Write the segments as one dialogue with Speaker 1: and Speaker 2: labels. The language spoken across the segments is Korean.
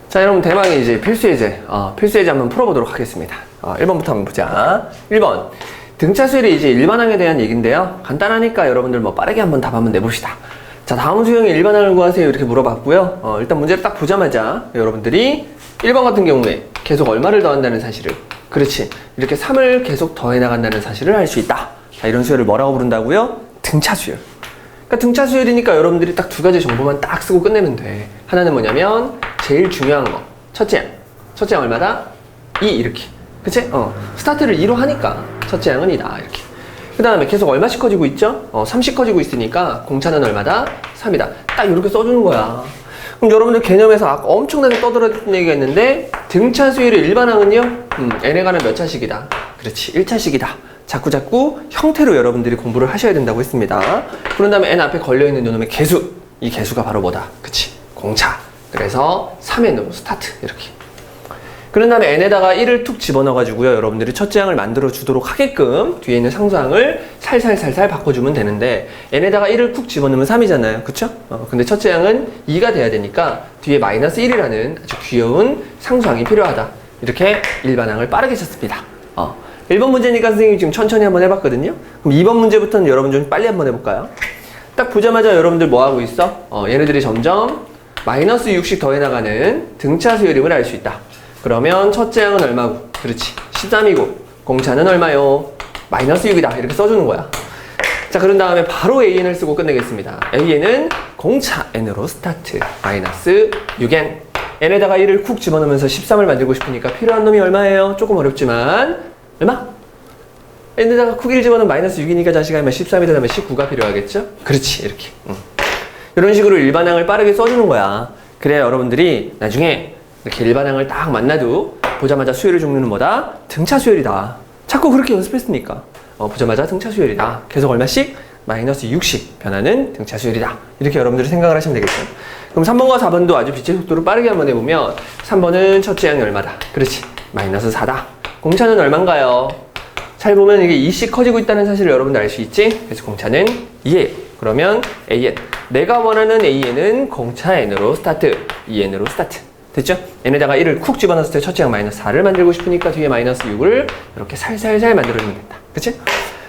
Speaker 1: 자, 여러분 대망의 이제 필수예제, 필수예제 한번 풀어보도록 하겠습니다. 1번부터 한번 보자. 1번. 등차 수열이 이제 일반항에 대한 얘기인데요. 간단하니까 여러분들 뭐 빠르게 한번 답 한번 내봅시다. 자, 다음 수형의 일반항을 구하세요. 이렇게 물어봤고요. 일단 문제를 딱 보자마자 여러분들이 1번 같은 경우에 계속 얼마를 더한다는 사실을, 그렇지, 이렇게 3을 계속 더해 나간다는 사실을 알 수 있다. 자, 이런 수열을 뭐라고 부른다고요? 등차 수열. 그러니까 등차 수열이니까 여러분들이 딱 두 가지 정보만 딱 쓰고 끝내면 돼. 하나는 뭐냐면 제일 중요한 거, 첫째 양 얼마다? 2 이렇게, 그치? 스타트를 2로 하니까 첫째 양은 2다 이렇게. 그 다음에 계속 얼마씩 커지고 있죠? 3씩 커지고 있으니까 공차는 얼마다? 3이다. 딱 이렇게 써주는 거야. 그럼 여러분들 개념에서 아까 엄청나게 떠들었던 얘기가 있는데, 등차 수열의 일반항은요, n에 가는 몇 차식이다? 그렇지, 1차식이다. 자꾸 형태로 여러분들이 공부를 하셔야 된다고 했습니다. 그런 다음에 n 앞에 걸려있는 요놈의 개수, 이 개수가 바로 뭐다? 그치, 공차. 그래서 3n으로 스타트 이렇게. 그런 다음에 n에다가 1을 툭 집어넣어가지고요, 여러분들이 첫째 항을 만들어 주도록 하게끔 뒤에 있는 상수항을 살살 바꿔주면 되는데, n에다가 1을 쿡 집어넣으면 3이잖아요. 그쵸? 근데 첫째 항은 2가 돼야 되니까 뒤에 마이너스 1이라는 아주 귀여운 상수항이 필요하다. 이렇게 일반항을 빠르게 쳤습니다. 1번 문제니까 선생님이 지금 천천히 한번 해봤거든요. 그럼 2번 문제부터는 여러분 좀 빨리 한번 해볼까요? 딱 보자마자 여러분들 뭐 하고 있어? 얘네들이 점점 마이너스 6씩 더해 나가는 등차 수열임을 알 수 있다. 그러면 첫째 항은 얼마고? 그렇지, 13이고 공차는 얼마요? 마이너스 6이다. 이렇게 써주는 거야. 자, 그런 다음에 바로 AN을 쓰고 끝내겠습니다. AN은 공차 n으로 스타트 마이너스 6n. n에다가 1을 쿡 집어넣으면서 13을 만들고 싶으니까 필요한 놈이 얼마예요? 조금 어렵지만 얼마? n에다가 쿡 1 집어넣으면 마이너스 6이니까 자식아 13이 되면 19가 필요하겠죠? 그렇지, 이렇게. 이런 식으로 일반항을 빠르게 써주는 거야. 그래야 여러분들이 나중에 이렇게 일반항을 딱 만나도 보자마자 수열의 종류는 뭐다? 등차 수열이다. 자꾸 그렇게 연습했으니까. 보자마자 등차 수열이다. 계속 얼마씩? 마이너스 6씩 변하는 등차 수열이다. 이렇게 여러분들이 생각을 하시면 되겠죠. 그럼 3번과 4번도 아주 빛의 속도로 빠르게 한번 해보면, 3번은 첫째 양이 얼마다? 그렇지, 마이너스 4다. 공차는 얼만가요? 잘 보면 이게 2씩 커지고 있다는 사실을 여러분들 알 수 있지? 그래서 공차는 2예요. 그러면 AN. 내가 원하는 AN은 공차 N으로 스타트, 2N으로 스타트. 됐죠? n에다가 1을 쿡 집어넣었을 때 첫째 항 마이너스 4를 만들고 싶으니까 뒤에 마이너스 6을 이렇게 살살 만들어주면 된다. 그치?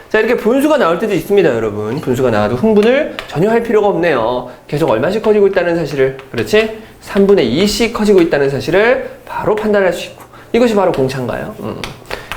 Speaker 1: 자, 이렇게 분수가 나올 때도 있습니다, 여러분. 분수가 나와도 흥분을 전혀 할 필요가 없네요. 계속 얼마씩 커지고 있다는 사실을, 그렇지? 3분의 2씩 커지고 있다는 사실을 바로 판단할 수 있고, 이것이 바로 공차인가요?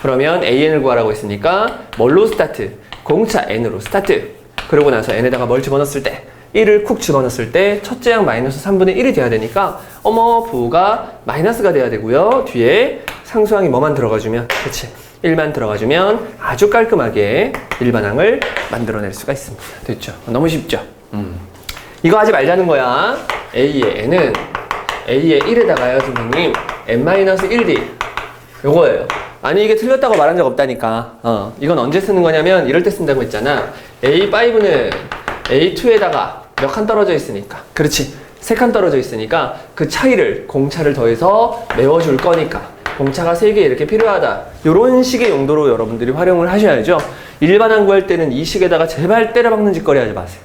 Speaker 1: 그러면 AN을 구하라고 했으니까 뭘로 스타트? 공차 N으로 스타트. 그러고 나서 n에다가 뭘 집어넣었을 때? 1을 쿡 집어넣었을 때 첫째 항 마이너스 3분의 1이 돼야 되니까 부호가 마이너스가 돼야 되고요. 뒤에 상수항이 뭐만 들어가주면, 그치, 1만 들어가주면 아주 깔끔하게 일반항을 만들어낼 수가 있습니다. 됐죠? 너무 쉽죠? 이거 하지 말자는 거야. A의 n은 A의 1에다가요, 선생님, n-1d 요거예요. 아니, 이게 틀렸다고 말한 적 없다니까. 이건 언제 쓰는 거냐면 이럴 때 쓴다고 했잖아. A5는 A2에다가 몇 칸 떨어져 있으니까, 그렇지, 3칸 떨어져 있으니까 그 차이를, 공차를 더해서 메워줄 거니까 공차가 3개 이렇게 필요하다. 이런 식의 용도로 여러분들이 활용을 하셔야죠. 일반항 구할 때는 이 식에다가 제발 때려박는 짓거리 하지 마세요.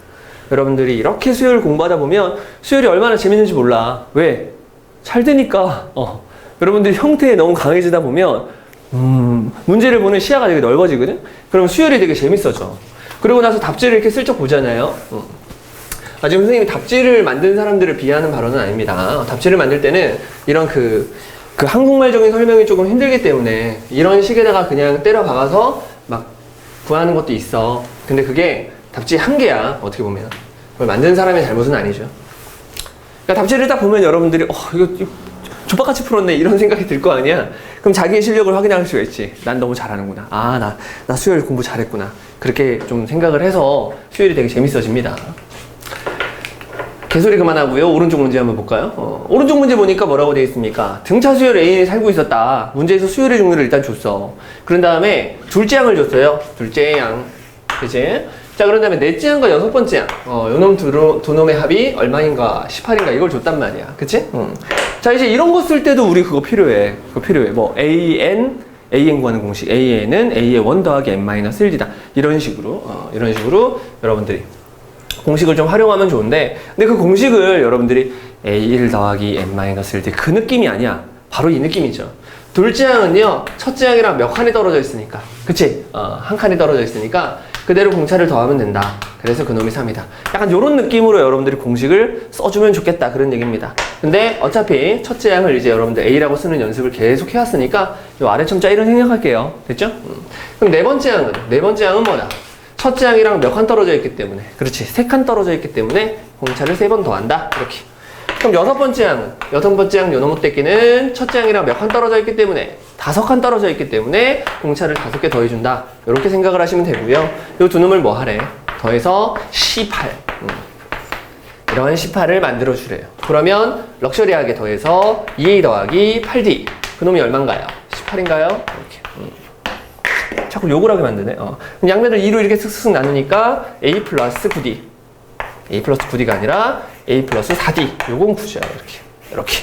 Speaker 1: 여러분들이 이렇게 수열 공부하다 보면 수열이 얼마나 재밌는지 몰라. 왜? 잘 되니까. 여러분들이 형태에 너무 강해지다 보면 문제를 보는 시야가 되게 넓어지거든? 그러면 수열이 되게 재밌어져. 그러고 나서 답지를 이렇게 슬쩍 보잖아요. 지금 선생님이 답지를 만든 사람들을 비하하는 발언은 아닙니다. 답지를 만들 때는 이런 그 한국말적인 설명이 조금 힘들기 때문에 이런 식에다가 그냥 때려 박아서 막 구하는 것도 있어. 근데 그게 답지 한계야, 어떻게 보면. 그걸 만든 사람의 잘못은 아니죠. 그러니까 답지를 딱 보면 여러분들이 이거 족박같이 풀었네, 이런 생각이 들 거 아니야. 그럼 자기의 실력을 확인할 수가 있지. 난 너무 잘하는구나. 나 수열 공부 잘했구나. 그렇게 좀 생각을 해서 수열이 되게 재밌어집니다. 개소리 그만하고요. 오른쪽 문제 한번 볼까요? 오른쪽 문제 보니까 뭐라고 되어 있습니까? 등차 수열 A에 살고 있었다. 문제에서 수열의 종류를 일단 줬어. 그런 다음에 둘째 항을 줬어요. 둘째 항. 그치? 자, 그런 다음에 넷째 항과 여섯 번째 항. 요놈 두 놈의 합이 얼마인가? 18인가? 이걸 줬단 말이야. 그치? 자, 이제 이런 거 쓸 때도 우리 그거 필요해. 뭐, AN 구하는 공식. AN은 A의 1 더하기 N-1D다. 이런 식으로 여러분들이 공식을 좀 활용하면 좋은데, 근데 그 공식을 여러분들이 A1 더하기 N-1D 그 느낌이 아니야. 바로 이 느낌이죠. 둘째 항은요, 첫째 항이랑 몇 칸이 떨어져 있으니까. 그치? 한 칸이 떨어져 있으니까 그대로 공차를 더하면 된다. 그래서 그놈이 3이다. 약간 요런 느낌으로 여러분들이 공식을 써주면 좋겠다. 그런 얘기입니다. 근데 어차피 첫째 항을 이제 여러분들 A라고 쓰는 연습을 계속 해왔으니까 요 아래 첨자 1은 생략할게요. 됐죠? 그럼 네 번째 항은 뭐다? 첫째 항이랑 몇 칸 떨어져 있기 때문에. 그렇지. 3칸 떨어져 있기 때문에 공차를 3번 더한다. 이렇게. 그럼 여섯 번째 항 요놈의 떼기는 첫째 항이랑 몇 칸 떨어져 있기 때문에 5칸 떨어져 있기 때문에 공차를 5개 더해준다. 이렇게 생각을 하시면 되고요. 요 두 놈을 뭐 하래? 더해서 18. 이런 18을 만들어 주래요. 그러면 럭셔리하게 더해서 2A 더하기 8D. 그놈이 얼마인가요? 18인가요? 이렇게. 자꾸 욕을 하게 만드네. 그럼 양면을 2로 이렇게 슥슥 나누니까 A 플러스 9D. A 플러스 9D가 아니라 A 플러스 4D. 요건 9죠. 이렇게.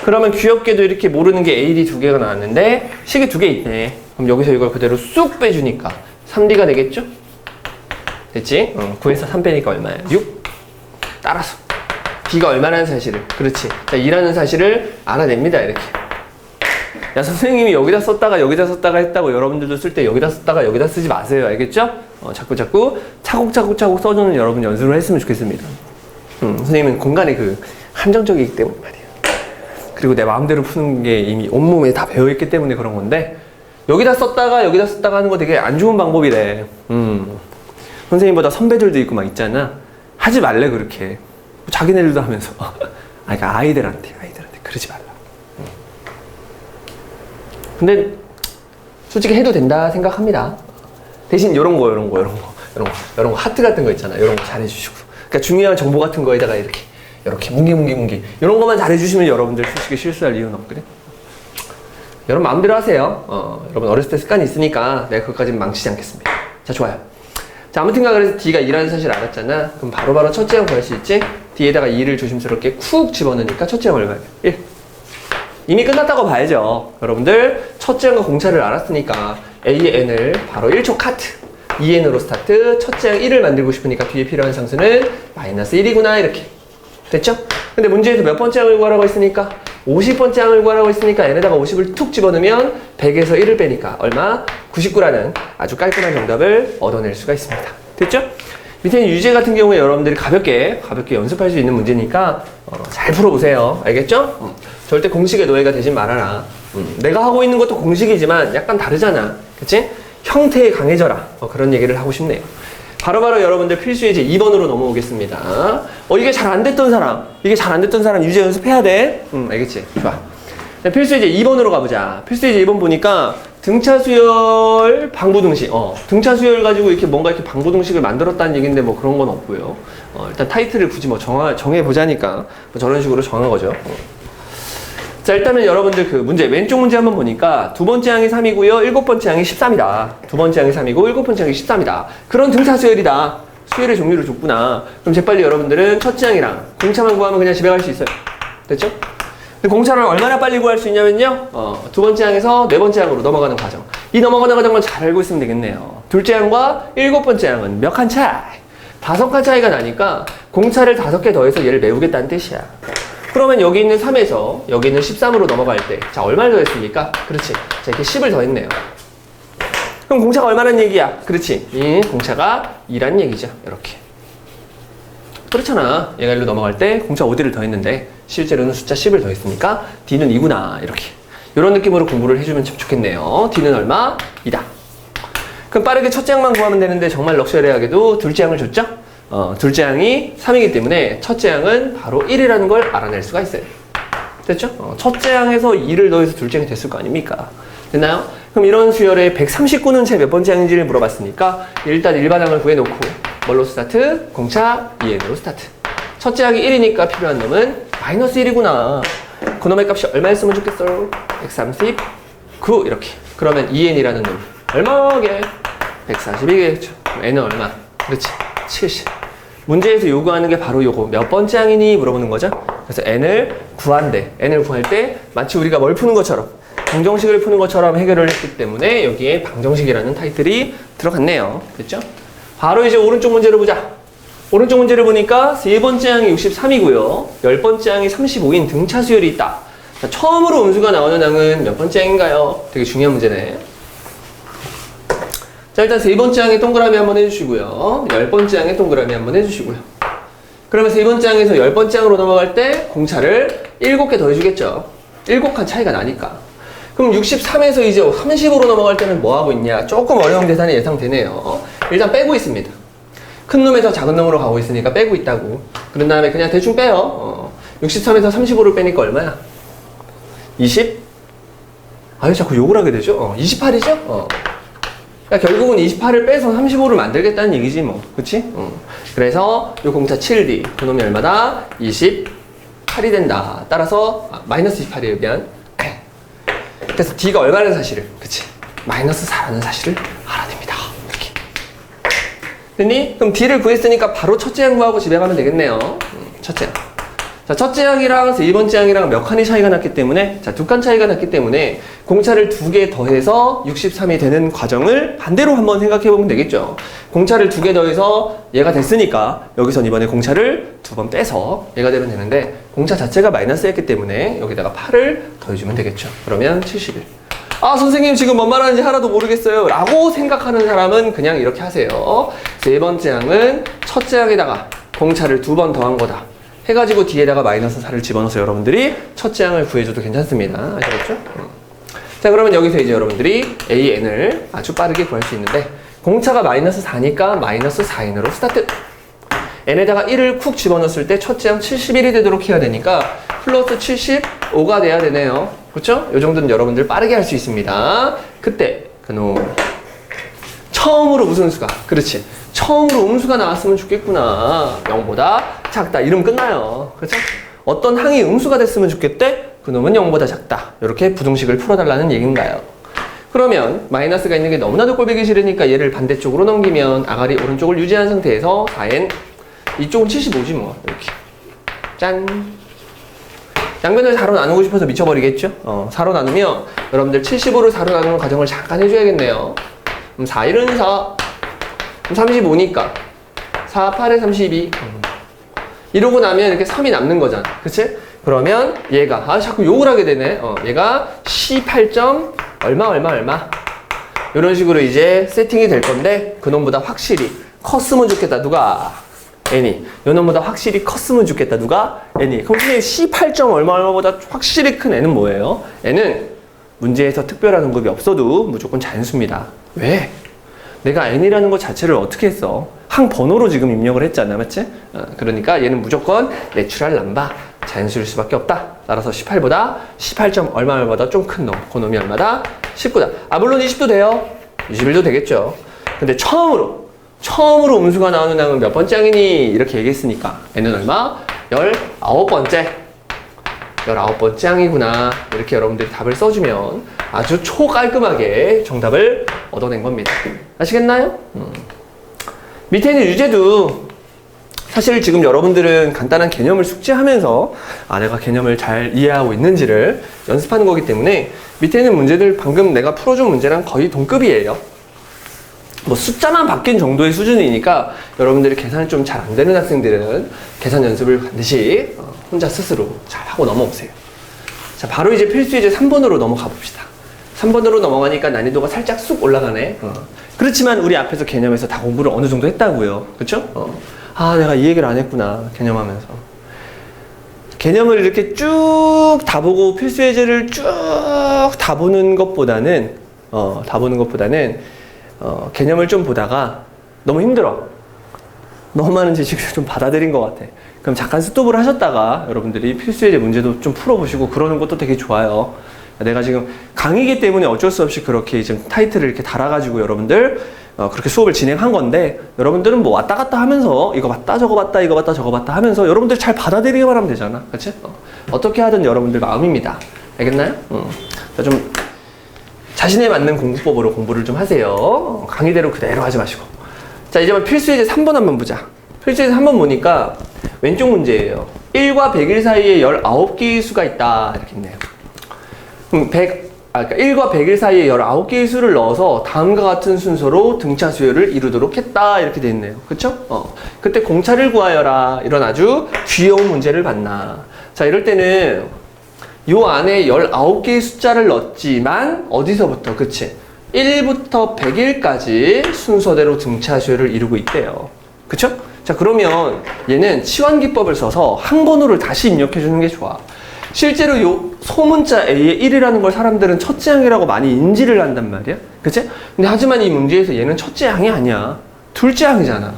Speaker 1: 그러면 귀엽게도 이렇게 모르는 게 AD 2개가 나왔는데 식이 2개 있네. 그럼 여기서 이걸 그대로 쑥 빼주니까 3D가 되겠죠? 됐지? 9에서 3 빼니까 얼마야? 6. 따라서 D가 얼마라는 사실을, 그렇지. 자, 2라는 사실을 알아냅니다. 이렇게. 야, 선생님이 여기다 썼다가 했다고 여러분들도 쓸 때 여기다 썼다가 여기다 쓰지 마세요. 알겠죠? 자꾸 차곡차곡 써주는 여러분 연습을 했으면 좋겠습니다. 선생님은 공간이 한정적이기 때문에 말이에요. 그리고 내 마음대로 푸는 게 이미 온몸에 다 배어있기 때문에 그런 건데, 여기다 썼다가 하는 거 되게 안 좋은 방법이래. 선생님보다 선배들도 있고 막 있잖아. 하지 말래, 그렇게. 자기네들도 하면서. 그러니까 아이들한테 그러지 말라. 근데 솔직히 해도 된다 생각합니다. 대신 요런 거 하트 같은 거 있잖아. 요런 거 잘해주시고. 그러니까 중요한 정보 같은 거에다가 이렇게 뭉기 이런 것만 잘해주시면 여러분들 솔직히 실수할 이유는 없거든. 여러분 마음대로 하세요. 여러분 어렸을 때 습관이 있으니까 내가 그것까지는 망치지 않겠습니다. 자, 좋아요. 자, 아무튼가 그래서 D가 2라는 사실을 알았잖아. 그럼 바로바로 첫째 항 구할 수 있지? D에다가 2를 조심스럽게 쿡 집어넣으니까 첫째 항 얼마야? 1. 이미 끝났다고 봐야죠. 여러분들 첫째 항과 공차를 알았으니까 AN을 바로 1초 카트. 2N으로 스타트. 첫째 항 1을 만들고 싶으니까 뒤에 필요한 상수는 마이너스 1이구나. 이렇게. 됐죠? 근데 문제에서 몇 번째 항을 구하라고 했으니까 50번째 항을 구하라고 했으니까 N에다가 50을 툭 집어넣으면 100에서 1을 빼니까 얼마? 99라는 아주 깔끔한 정답을 얻어낼 수가 있습니다. 됐죠? 밑에 유제 같은 경우에 여러분들이 가볍게 연습할 수 있는 문제니까 잘 풀어보세요. 알겠죠? 절대 공식의 노예가 되지 말아라. 내가 하고 있는 것도 공식이지만 약간 다르잖아. 그치? 형태에 강해져라. 그런 얘기를 하고 싶네요. 바로바로 여러분들 필수 예제 2번으로 넘어오겠습니다. 이게 잘 안 됐던 사람 유제 연습해야 돼. 알겠지? 좋아. 필수 예제 2번으로 가보자. 필수 예제 2번 보니까 등차 수열, 방부등식. 등차 수열 가지고 이렇게 뭔가 이렇게 방부등식을 만들었다는 얘기인데 뭐 그런 건 없고요. 일단 타이틀을 굳이 뭐 정해보자니까 뭐 저런 식으로 정한 거죠. 자, 일단은 여러분들 문제, 왼쪽 문제 한번 보니까 두 번째 항이 3이고요. 일곱 번째 항이 13이다. 두 번째 항이 3이고 일곱 번째 항이 13이다. 그런 등차 수열이다. 수열의 종류를 줬구나. 그럼 재빨리 여러분들은 첫째 항이랑 공차만 구하면 그냥 집에 갈 수 있어요. 됐죠? 근데 공차를 얼마나 빨리 구할 수 있냐면요. 두 번째 항에서 네 번째 항으로 넘어가는 과정. 이 넘어가는 과정만 잘 알고 있으면 되겠네요. 둘째 항과 일곱 번째 항은 몇 칸 차이? 5칸 차이가 나니까 공차를 5개 더해서 얘를 메우겠다는 뜻이야. 그러면 여기 있는 3에서 여기 있는 13으로 넘어갈 때, 자, 얼마를 더했습니까? 그렇지. 자, 이렇게 10을 더했네요. 그럼 공차가 얼마란 얘기야? 그렇지. 공차가 2란 얘기죠. 이렇게. 그렇잖아. 얘가 일로 넘어갈 때 공차 5D를 더했는데 실제로는 숫자 10을 더했으니까 D는 2구나. 이렇게. 이런 느낌으로 공부를 해주면 참 좋겠네요. D는 얼마? 2다. 그럼 빠르게 첫째 항만 구하면 되는데 정말 럭셔리하게도 둘째 항을 줬죠? 둘째 항이 3이기 때문에 첫째 항은 바로 1이라는 걸 알아낼 수가 있어요. 됐죠? 첫째 항에서 2를 더해서 둘째 항이 됐을 거 아닙니까? 됐나요? 그럼 이런 수열의 139는 제 몇 번째 항인지를 물어봤으니까 일단 일반항을 구해놓고 뭘로 스타트? 공차 2n으로 스타트. 첫째 항이 1이니까 필요한 놈은 마이너스 1이구나. 그놈의 값이 얼마였으면 좋겠어? 139 이렇게. 그러면 2n이라는 놈 얼마게? 142겠죠. n은 얼마? 그렇지. 70. 문제에서 요구하는 게 바로 요거. 몇 번째 항이니? 물어보는 거죠. 그래서 n을 구한대. n을 구할 때 마치 우리가 뭘 푸는 것처럼 방정식을 푸는 것처럼 해결을 했기 때문에 여기에 방정식이라는 타이틀이 들어갔네요. 됐죠? 바로 이제 오른쪽 문제로 보자. 오른쪽 문제를 보니까 세 번째 항이 63이고요. 열 번째 항이 35인 등차 수열이 있다. 자, 처음으로 음수가 나오는 항은 몇 번째 항인가요? 되게 중요한 문제네. 자, 일단 세 번째 항에 동그라미 한번 해주시고요. 열 번째 항에 동그라미 한번 해주시고요. 그러면 세 번째 항에서 열 번째 항으로 넘어갈 때 공차를 7개 더해주겠죠. 7칸 차이가 나니까. 그럼 63에서 이제 30으로 넘어갈 때는 뭐 하고 있냐? 조금 어려운 계산이 예상되네요. 일단 빼고 있습니다. 큰 놈에서 작은 놈으로 가고 있으니까 빼고 있다고. 그런 다음에 그냥 대충 빼요. 63에서 35를 빼니까 얼마야? 20? 아유, 자꾸 욕을 하게 되죠? 28이죠? 그러니까 결국은 28을 빼서 35를 만들겠다는 얘기지 뭐. 그치? 그래서 요 공차 7D 그놈이 얼마다? 28이 된다. 따라서 마이너스 28이에요. 미안. 그래서 D가 얼마라는 사실을, 그치? 마이너스 4라는 사실을 알아냅니다. 이렇게. 됐니? 그럼 D를 구했으니까 바로 첫째 항 구하고 집에 가면 되겠네요. 첫째 항. 자, 첫째 항이랑 세 번째 항이랑 몇 칸이 차이가 났기 때문에, 자, 2칸 차이가 났기 때문에 공차를 2개 더해서 63이 되는 과정을 반대로 한번 생각해 보면 되겠죠. 공차를 2개 더해서 얘가 됐으니까 여기선 이번에 공차를 2번 빼서 얘가 되면 되는데, 공차 자체가 마이너스였기 때문에 여기다가 8을 더해주면 되겠죠. 그러면 71. 아, 선생님 지금 뭔 말하는지 하나도 모르겠어요 라고 생각하는 사람은 그냥 이렇게 하세요. 세 번째 항은 첫째 항에다가 공차를 2번 더한 거다 해가지고 뒤에다가 마이너스 4를 집어넣어서 여러분들이 첫째 항을 구해줘도 괜찮습니다. 아시겠죠? 자, 그러면 여기서 이제 여러분들이 AN을 아주 빠르게 구할 수 있는데, 공차가 마이너스 4니까 마이너스 4N으로 스타트. N에다가 1을 쿡 집어넣었을 때 첫째 항 71이 되도록 해야 되니까 플러스 75가 돼야 되네요. 그렇죠? 이 정도는 여러분들 빠르게 할 수 있습니다. 그때 그놈 처음으로 무슨 수가, 그렇지, 처음으로 음수가 나왔으면 좋겠구나. 0보다 작다. 이러면 끝나요. 그렇죠? 어떤 항이 음수가 됐으면 좋겠대? 그놈은 0보다 작다. 이렇게 부등식을 풀어달라는 얘기인가요? 그러면 마이너스가 있는 게 너무나도 꼴보기 싫으니까 얘를 반대쪽으로 넘기면 아가리 오른쪽을 유지한 상태에서 4n, 이쪽은 75지 뭐. 이렇게 짠. 양변을 4로 나누고 싶어서 미쳐버리겠죠? 4로 나누면 여러분들 75를 4로 나누는 과정을 잠깐 해줘야겠네요. 그럼 4, 1은 4. 그럼 35니까 4, 8에 32. 이러고 나면 이렇게 3이 남는 거잖아. 그치? 그러면 얘가, 자꾸 욕을 하게 되네. 얘가 18점 얼마 이런 식으로 이제 세팅이 될 건데, 그놈보다 확실히 컸으면 좋겠다. 누가? N이. 요놈보다 확실히 컸으면 좋겠다. 누가? N이. 그럼 선생님 18점 얼마보다 확실히 큰 N은 뭐예요? N은 문제에서 특별한 언급이 없어도 무조건 잔수입니다. 왜? 내가 N이라는 것 자체를 어떻게 했어? 항 번호로 지금 입력을 했잖아. 맞지? 그러니까 얘는 무조건 내추럴 넘버, 자연수일 수밖에 없다. 따라서 18보다 18점 얼마보다 좀 큰 놈. 그 놈이 얼마다? 19다. 물론 20도 돼요. 21도 되겠죠. 근데 처음으로 음수가 나오는 항은 몇 번째 항이니? 이렇게 얘기했으니까 N은 얼마? 19번째. 19번째 항이구나. 이렇게 여러분들이 답을 써주면 아주 초깔끔하게 정답을 얻어낸 겁니다. 아시겠나요? 밑에 있는 유제도 사실 지금 여러분들은 간단한 개념을 숙지하면서 내가 개념을 잘 이해하고 있는지를 연습하는 거기 때문에 밑에 있는 문제들 방금 내가 풀어준 문제랑 거의 동급이에요. 뭐 숫자만 바뀐 정도의 수준이니까 여러분들이 계산이 좀 잘 안 되는 학생들은 계산 연습을 반드시 혼자 스스로 잘 하고 넘어오세요. 자, 바로 이제 필수예제 3번으로 넘어가 봅시다. 3번으로 넘어가니까 난이도가 살짝 쑥 올라가네. 그렇지만 우리 앞에서 개념에서 다 공부를 어느 정도 했다고요. 그쵸? 내가 이 얘기를 안 했구나. 개념하면서. 개념을 이렇게 쭉 다 보고 필수예제를 쭉 다 보는 것보다는 개념을 좀 보다가 너무 힘들어. 너무 많은 지식을 좀 받아들인 것 같아. 그럼 잠깐 스톱을 하셨다가 여러분들이 필수예제 문제도 좀 풀어보시고 그러는 것도 되게 좋아요. 내가 지금 강의이기 때문에 어쩔 수 없이 그렇게 지금 타이틀을 이렇게 달아가지고 여러분들 그렇게 수업을 진행한 건데, 여러분들은 뭐 왔다 갔다 하면서 이거 봤다 저거 봤다 이거 봤다 저거 봤다 하면서 여러분들 잘 받아들이기만 하면 되잖아. 그치? 어떻게 하든 여러분들 마음입니다. 알겠나요? 자, 좀 자신에 맞는 공부법으로 공부를 좀 하세요. 강의대로 그대로 하지 마시고. 자, 이제 필수예제 3번 한번 보자. 필수예제 3번 보니까 왼쪽 문제예요. 1과 101 사이에 19개의 수가 있다. 이렇게 있네요. 그럼 그러니까 1과 100일 사이에 19개의 수를 넣어서 다음과 같은 순서로 등차 수열을 이루도록 했다. 이렇게 돼 있네요. 그쵸? 그때 공차를 구하여라. 이런 아주 귀여운 문제를 봤나. 자, 이럴 때는 요 안에 19개의 숫자를 넣었지만 어디서부터? 그치? 1부터 100일까지 순서대로 등차 수열을 이루고 있대요. 그쵸? 자, 그러면 얘는 치환기법을 써서 한 번호를 다시 입력해 주는 게 좋아. 실제로 요 소문자 A의 1이라는 걸 사람들은 첫째 항이라고 많이 인지를 한단 말이야. 그치? 근데 하지만 이 문제에서 얘는 첫째 항이 아니야. 둘째 항이잖아.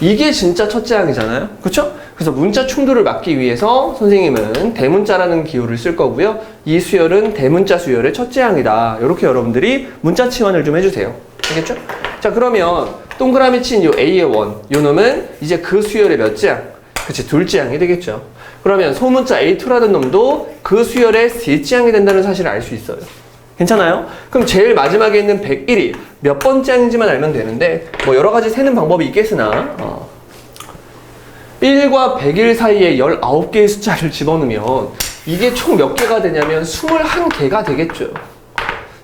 Speaker 1: 이게 진짜 첫째 항이잖아요. 그쵸? 그래서 문자 충돌을 막기 위해서 선생님은 대문자라는 기호를 쓸 거고요. 이 수열은 대문자 수열의 첫째 항이다. 이렇게 여러분들이 문자 치환을 좀 해주세요. 알겠죠? 자, 그러면 동그라미 친 요 A의 원, 요 놈은 이제 그 수열의 몇째 항? 그치, 둘째 항이 되겠죠. 그러면 소문자 A2라는 놈도 그 수열의 셋째 항이 된다는 사실을 알 수 있어요. 괜찮아요? 그럼 제일 마지막에 있는 101이 몇 번째 항인지만 알면 되는데 뭐 여러 가지 세는 방법이 있겠으나 1과 100일 사이에 19개의 숫자를 집어넣으면 이게 총 몇 개가 되냐면 21개가 되겠죠.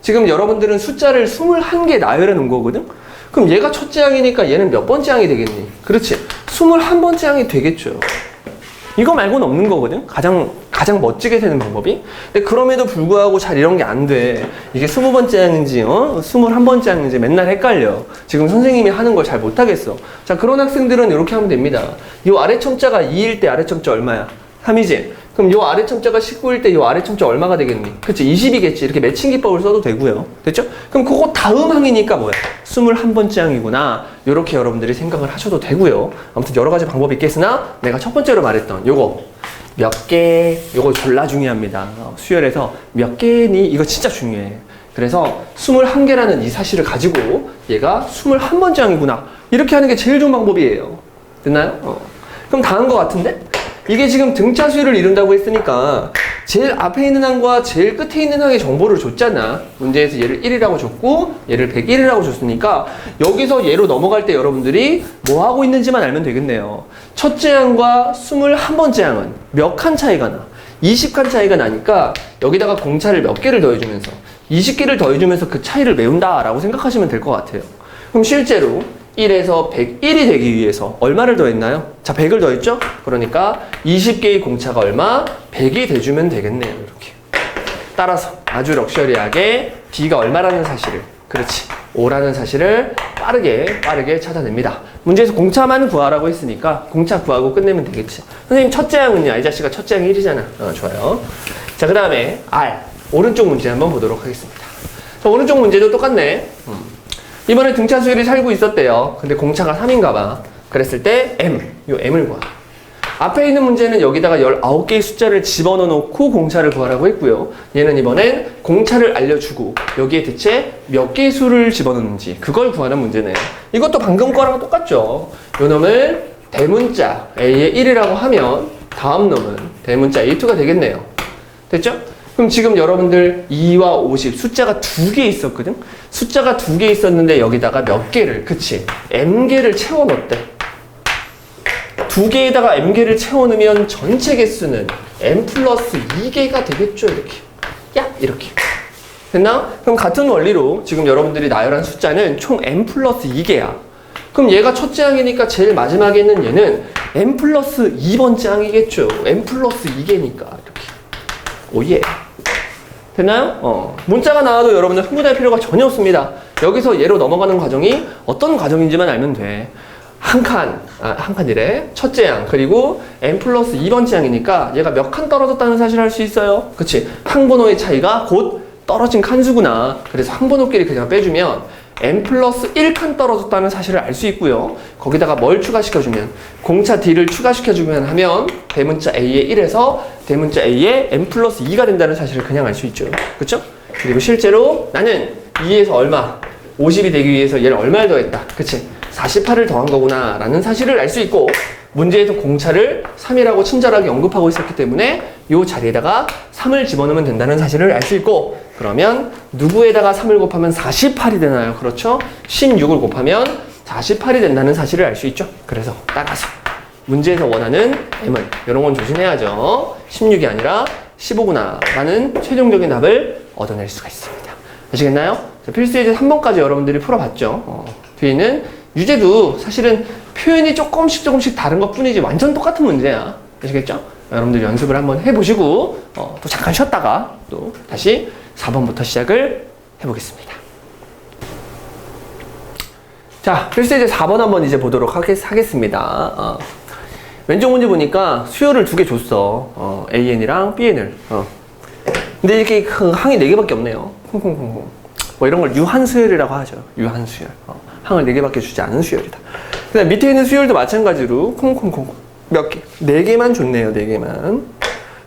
Speaker 1: 지금 여러분들은 숫자를 21개 나열해 놓은 거거든? 그럼 얘가 첫째 항이니까 얘는 몇 번째 항이 되겠니? 그렇지. 21번째 항이 되겠죠. 이거 말고는 없는 거거든? 가장 멋지게 되는 방법이. 근데 그럼에도 불구하고 잘 이런 게 안 돼. 이게 20번째 항인지, 21번째 항인지 맨날 헷갈려. 지금 선생님이 하는 걸 잘 못하겠어. 자, 그런 학생들은 이렇게 하면 됩니다. 요 아래 첨자가 2일 때 아래 첨자 얼마야? 3이지? 그럼 요 아래 첨자가 19일 때 요 아래 첨자 얼마가 되겠니? 그치? 20이겠지. 이렇게 매칭 기법을 써도 되고요. 됐죠? 그럼 그거 다음 항이니까 뭐야? 21번째 항이구나. 요렇게 여러분들이 생각을 하셔도 되고요. 아무튼 여러 가지 방법이 있겠으나 내가 첫 번째로 말했던 요거 몇 개, 요거 졸라 중요합니다. 수열에서 몇 개니? 이거 진짜 중요해. 그래서 21개라는 이 사실을 가지고 얘가 21번째 항이구나. 이렇게 하는 게 제일 좋은 방법이에요. 됐나요? 그럼 다 한 것 같은데? 이게 지금 등차 수열을 이룬다고 했으니까 제일 앞에 있는 항과 제일 끝에 있는 항의 정보를 줬잖아. 문제에서 얘를 1이라고 줬고 얘를 101이라고 줬으니까 여기서 얘로 넘어갈 때 여러분들이 뭐 하고 있는지만 알면 되겠네요. 첫째 항과 21번째 항은 몇 칸 차이가 나? 20칸 차이가 나니까 여기다가 공차를 몇 개를 더해주면서 20개를 더해주면서 그 차이를 메운다라고 생각하시면 될 것 같아요. 그럼 실제로 1에서 101이 되기 위해서 얼마를 더했나요? 자, 100을 더했죠? 그러니까 20개의 공차가 얼마? 100이 돼주면 되겠네요. 이렇게. 따라서 아주 럭셔리하게 B가 얼마라는 사실을, 그렇지, 5라는 사실을 빠르게 찾아냅니다. 문제에서 공차만 구하라고 했으니까 공차 구하고 끝내면 되겠지. 선생님 첫째 항은요? 이 자식아 첫째 항이 1이잖아. 좋아요. 자, 그 다음에 R, 오른쪽 문제 한번 보도록 하겠습니다. 자, 오른쪽 문제도 똑같네. 이번에 등차 수열이 살고 있었대요. 근데 공차가 3인가 봐. 그랬을 때 M, 요 M을 구하. 앞에 있는 문제는 여기다가 19개의 숫자를 집어넣어 놓고 공차를 구하라고 했고요. 얘는 이번엔 공차를 알려주고 여기에 대체 몇 개의 수를 집어넣는지 그걸 구하는 문제네요. 이것도 방금 거랑 똑같죠. 요 놈을 대문자 A의 1이라고 하면 다음 놈은 대문자 A2가 되겠네요. 됐죠? 그럼 지금 여러분들 2와 50 숫자가 2개 있었거든? 숫자가 2개 있었는데 여기다가 몇 개를, 그치? M개를 채워 넣었대. 2개에다가 M개를 채워 넣으면 전체 개수는 M 플러스 2개가 되겠죠? 이렇게. 이렇게. 됐나? 그럼 같은 원리로 지금 여러분들이 나열한 숫자는 총 M 플러스 2개야. 그럼 얘가 첫째 항이니까 제일 마지막에 있는 얘는 M 플러스 2번째 항이겠죠? M 플러스 2개니까. 이렇게. 오예. 됐나요? 문자가 나와도 여러분들 흥분할 필요가 전혀 없습니다. 여기서 얘로 넘어가는 과정이 어떤 과정인지만 알면 돼. 한 칸이래. 첫째 항, 그리고 n 플러스 2번째 항이니까 얘가 몇 칸 떨어졌다는 사실을 알 수 있어요. 그치? 항번호의 차이가 곧 떨어진 칸수구나. 그래서 항번호끼리 그냥 빼주면 n 플러스 1칸 떨어졌다는 사실을 알 수 있고요. 거기다가 뭘 추가시켜주면, 공차 D를 추가시켜주면 하면 대문자 A의 1에서 대문자 A의 n 플러스 2가 된다는 사실을 그냥 알 수 있죠. 그쵸? 그리고 실제로 나는 2에서 얼마? 50이 되기 위해서 얘를 얼마를 더했다. 그치? 48을 더한 거구나 라는 사실을 알 수 있고, 문제에서 공차를 3이라고 친절하게 언급하고 있었기 때문에 이 자리에다가 3을 집어넣으면 된다는 사실을 알 수 있고, 그러면 누구에다가 3을 곱하면 48이 되나요? 그렇죠? 16을 곱하면 48이 된다는 사실을 알 수 있죠. 그래서 따라서 문제에서 원하는 M은 이런 건 조심해야죠. 16이 아니라 15구나 라는 최종적인 답을 얻어낼 수가 있습니다. 아시겠나요? 자, 필수 예제 3번까지 여러분들이 풀어봤죠. 뒤에는 유제도 사실은 표현이 조금씩 다른 것 뿐이지 완전 똑같은 문제야. 아시겠죠? 여러분들 연습을 한번 해보시고 또 잠깐 쉬었다가 또 다시 4번부터 시작을 해보겠습니다. 자, 필수 예제 4번 한번 이제 보도록 하겠습니다. 왼쪽 문제 보니까 수열을 2개 줬어. AN이랑 BN을. 근데 이렇게 항이 4개밖에 없네요. 뭐 이런 걸 유한수열이라고 하죠. 유한수열. 항을 4개밖에 주지 않은 수열이다. 그다음 밑에 있는 수열도 마찬가지로 몇 개? 4개만 줬네요. 4개만.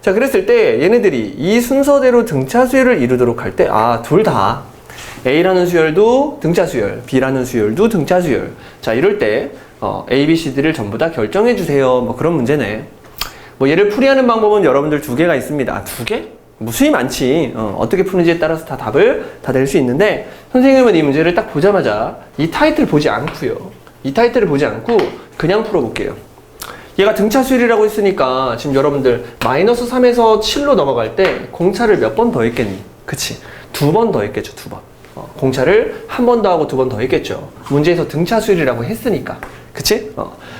Speaker 1: 자, 그랬을 때 얘네들이 이 순서대로 등차 수열을 이루도록 할 때 둘 다 A라는 수열도 등차 수열, B라는 수열도 등차 수열. 자, 이럴 때 A, B, C, D를 전부 다 결정해 주세요. 뭐 그런 문제네. 뭐 얘를 풀이하는 방법은 여러분들 2개가 있습니다. 2개? 뭐 수이 많지. 어떻게 푸는지에 따라서 다 답을 다 낼 수 있는데 선생님은 이 문제를 딱 보자마자 이 타이틀을 보지 않고요. 이 타이틀을 보지 않고 그냥 풀어볼게요. 얘가 등차 수열이라고 했으니까 지금 여러분들 마이너스 3에서 7로 넘어갈 때 공차를 몇 번 더 했겠니? 그치? 2번 더 했겠죠. 2번. 공차를 1번 더 하고 2번 더 했겠죠. 문제에서 등차 수열이라고 했으니까. 그치?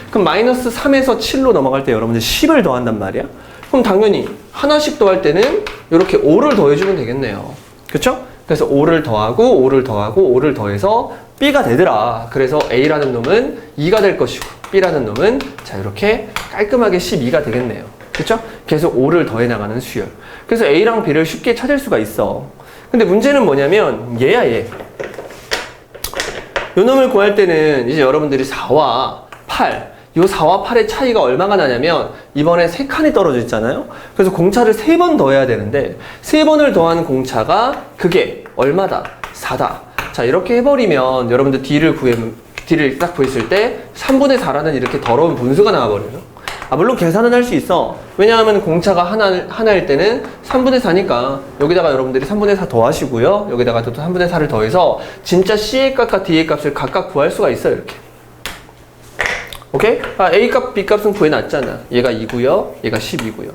Speaker 1: 그럼 마이너스 3에서 7로 넘어갈 때 여러분들 10을 더한단 말이야? 그럼 당연히 하나씩 더할 때는 이렇게 5를 더해주면 되겠네요. 그쵸? 그래서 5를 더하고 5를 더하고 5를 더해서 B가 되더라. 그래서 A라는 놈은 2가 될 것이고 B라는 놈은 자 이렇게 깔끔하게 12가 되겠네요. 그쵸? 계속 5를 더해 나가는 수열. 그래서 A랑 B를 쉽게 찾을 수가 있어. 근데 문제는 뭐냐면 얘야 얘. 요 놈을 구할 때는 이제 여러분들이 4와 8 요 4와 8의 차이가 얼마가 나냐면 이번에 3칸이 떨어져 있잖아요. 그래서 공차를 3번 더해야 되는데 3번을 더한 공차가 그게 얼마다? 4다. 자 이렇게 해버리면 여러분들 D를 딱 구했을 때 3분의 4라는 이렇게 더러운 분수가 나와버려요. 물론 계산은 할 수 있어. 왜냐하면 공차가 하나일 때는 3분의 4니까 여기다가 여러분들이 3분의 4 더하시고요. 여기다가 또 3분의 4를 더해서 진짜 C의 값과 D의 값을 각각 구할 수가 있어요. 이렇게. 오케이? A 값, B 값은 구해놨잖아. 얘가 2고요. 얘가 10이고요.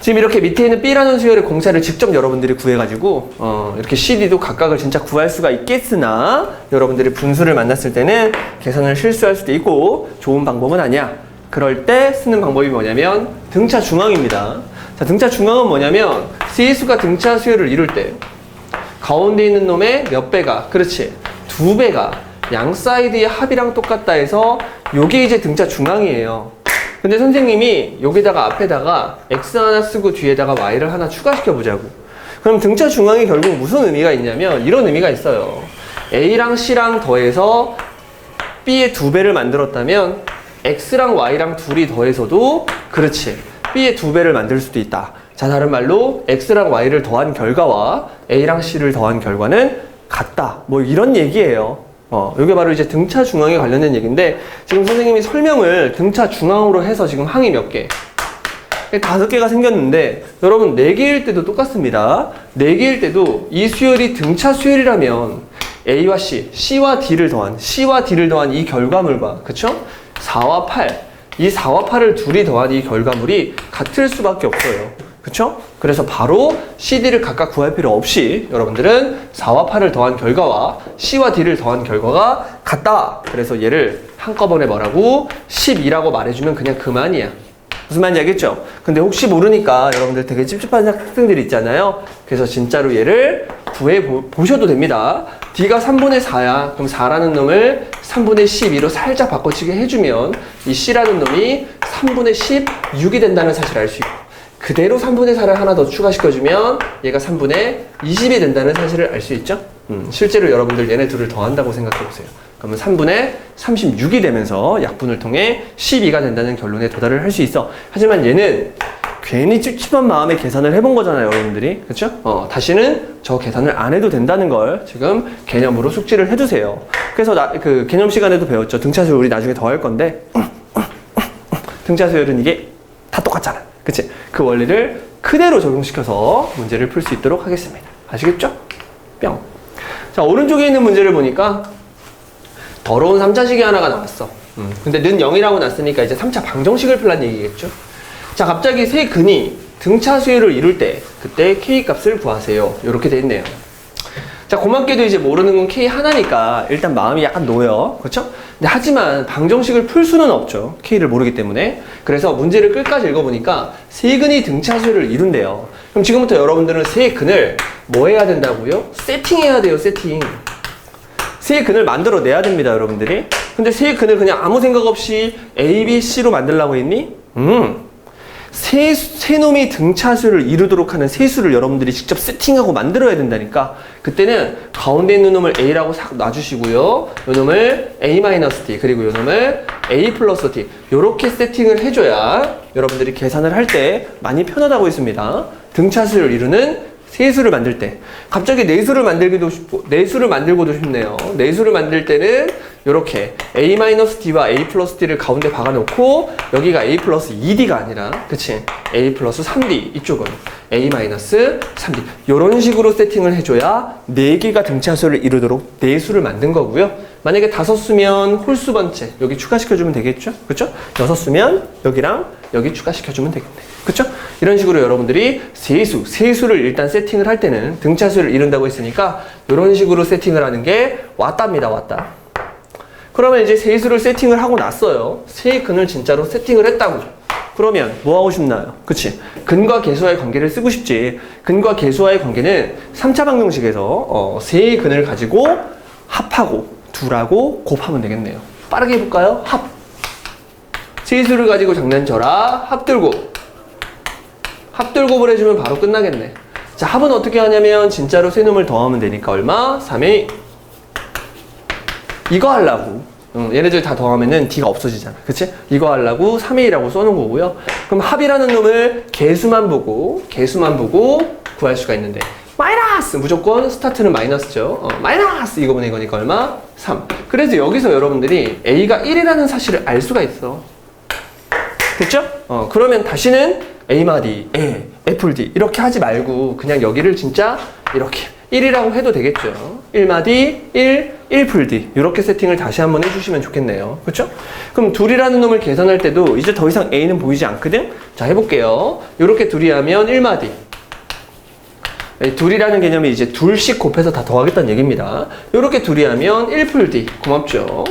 Speaker 1: 지금 이렇게 밑에 있는 B라는 수열의 공차를 직접 여러분들이 구해가지고 이렇게 CD도 각각을 진짜 구할 수가 있겠으나 여러분들이 분수를 만났을 때는 계산을 실수할 수도 있고 좋은 방법은 아니야. 그럴 때 쓰는 방법이 뭐냐면 등차 중앙입니다. 자, 등차 중앙은 뭐냐면 C수가 등차 수열을 이룰 때 가운데 있는 놈의 몇 배가, 그렇지, 2배가 양 사이드의 합이랑 똑같다 해서 요게 이제 등차 중앙이에요. 근데 선생님이 여기다가 앞에다가 X 하나 쓰고 뒤에다가 Y를 하나 추가시켜 보자고. 그럼 등차 중앙이 결국 무슨 의미가 있냐면 이런 의미가 있어요. A랑 C랑 더해서 B의 2배를 만들었다면 X랑 Y랑 둘이 더해서도 그렇지 B의 2배를 만들 수도 있다. 자, 다른 말로 X랑 Y를 더한 결과와 A랑 C를 더한 결과는 같다. 뭐 이런 얘기예요. 이게 바로 이제 등차 중앙에 관련된 얘기인데 지금 선생님이 설명을 등차 중앙으로 해서 지금 항이 몇 개? 5개가 생겼는데 여러분 4개일 때도 똑같습니다. 4개일 때도 이 수열이 등차 수열이라면 A와 C, C와 D를 더한 이 결과물과 그쵸? 4와 8, 이 4와 8을 둘이 더한 이 결과물이 같을 수밖에 없어요. 그쵸? 그래서 바로 CD를 각각 구할 필요 없이 여러분들은 4와 8을 더한 결과와 C와 D를 더한 결과가 같다. 그래서 얘를 한꺼번에 뭐라고? 12라고 말해주면 그냥 그만이야. 무슨 말인지 알겠죠? 근데 혹시 모르니까 여러분들 되게 찝찝한 학생들이 있잖아요. 그래서 진짜로 얘를 구해보셔도 됩니다. D가 3분의 4야. 그럼 4라는 놈을 3분의 12로 살짝 바꿔치기 해주면 이 C라는 놈이 3분의 16이 된다는 사실을 알 수 있고 그대로 3분의 4를 하나 더 추가시켜주면 얘가 3분의 20이 된다는 사실을 알 수 있죠? 실제로 여러분들 얘네 둘을 더한다고 생각해보세요. 그러면 3분의 36이 되면서 약분을 통해 12가 된다는 결론에 도달을 할 수 있어. 하지만 얘는 괜히 찝찝한 마음에 계산을 해본 거잖아요, 여러분들이. 그쵸? 다시는 저 계산을 안 해도 된다는 걸 지금 개념으로 숙지를 해두세요. 그래서 그 개념 시간에도 배웠죠. 등차수열 우리 나중에 더 할 건데 등차수열은 이게 다 똑같잖아. 그치? 그 원리를 그대로 적용시켜서 문제를 풀 수 있도록 하겠습니다. 아시겠죠? 뿅. 자, 오른쪽에 있는 문제를 보니까 더러운 3차식이 하나가 나왔어. 근데 는 0이라고 났으니까 이제 3차 방정식을 풀란 얘기겠죠? 자, 갑자기 세 근이 등차 수열을 이룰 때 그때 K 값을 구하세요. 이렇게 돼 있네요. 자, 고맙게도 이제 모르는 건 K 하나니까 일단 마음이 약간 놓여. 그렇죠? 근데 하지만 방정식을 풀 수는 없죠. K를 모르기 때문에. 그래서 문제를 끝까지 읽어보니까 세근이 등차 수열을 이룬대요. 그럼 지금부터 여러분들은 세근을 뭐 해야 된다고요? 세팅해야 돼요. 세팅. 세근을 만들어내야 됩니다. 여러분들이. 근데 세근을 그냥 아무 생각 없이 A, B, C로 만들려고 했니? 세 놈이 등차수를 이루도록 하는 세수를 여러분들이 직접 세팅하고 만들어야 된다니까. 그때는 가운데 있는 놈을 A라고 싹 놔주시고요. 요 놈을 A-T 그리고 요 놈을 A 플러스 T 요렇게 세팅을 해줘야 여러분들이 계산을 할 때 많이 편하다고 했습니다. 등차수를 이루는 세수를 만들 때 갑자기 내수를 만들기도 싶고 내수를 만들고도 싶네요. 내수를 만들 때는 이렇게 A-D와 A 플러스 D를 가운데 박아놓고 여기가 A 플러스 2D가 아니라 그치? A 플러스 3D 이쪽은 A-3D 이런 식으로 세팅을 해줘야 4개가 등차수를 이루도록 내수를 만든 거고요. 만약에 5수면 홀수 번째 여기 추가시켜주면 되겠죠? 그쵸? 6수면 여기랑 여기 추가시켜주면 되겠네. 그쵸? 이런 식으로 여러분들이 세수를 일단 세팅을 할 때는 등차수를 이룬다고 했으니까 이런 식으로 세팅을 하는 게 왔답니다. 왔다. 그러면 이제 세수를 세팅을 하고 났어요. 세근을 진짜로 세팅을 했다고. 그러면 뭐 하고 싶나요? 그치? 근과 계수와의 관계를 쓰고 싶지. 근과 계수와의 관계는 3차 방정식에서 세근을 가지고 합하고 둘하고 곱하면 되겠네요. 빠르게 해볼까요? 합. 세수를 가지고 장난쳐라. 합들곱을 해주면 바로 끝나겠네. 자, 합은 어떻게 하냐면 진짜로 세 놈을 더하면 되니까 얼마? 3의 이거 하려고 얘네들 다 더하면은 D가 없어지잖아. 그치? 이거 하려고 3A라고 써놓은 거고요. 그럼 합이라는 놈을 개수만 보고 구할 수가 있는데 마이너스! 무조건 스타트는 마이너스죠. 마이너스! 이거분의 이거니까 얼마? 3. 그래서 여기서 여러분들이 A가 1이라는 사실을 알 수가 있어. 됐죠? 그러면 다시는 A마디, A, FD 이렇게 하지 말고 그냥 여기를 진짜 이렇게 1이라고 해도 되겠죠. 1마디, 1풀D 이렇게 세팅을 다시 한번 해주시면 좋겠네요. 그렇죠? 그럼 둘이라는 놈을 계산할 때도 이제 더 이상 A는 보이지 않거든? 자, 해볼게요. 이렇게 둘이 하면 1마디. 둘이라는 개념이 이제 둘씩 곱해서 다 더하겠다는 얘기입니다. 이렇게 둘이 하면 1풀D. 고맙죠?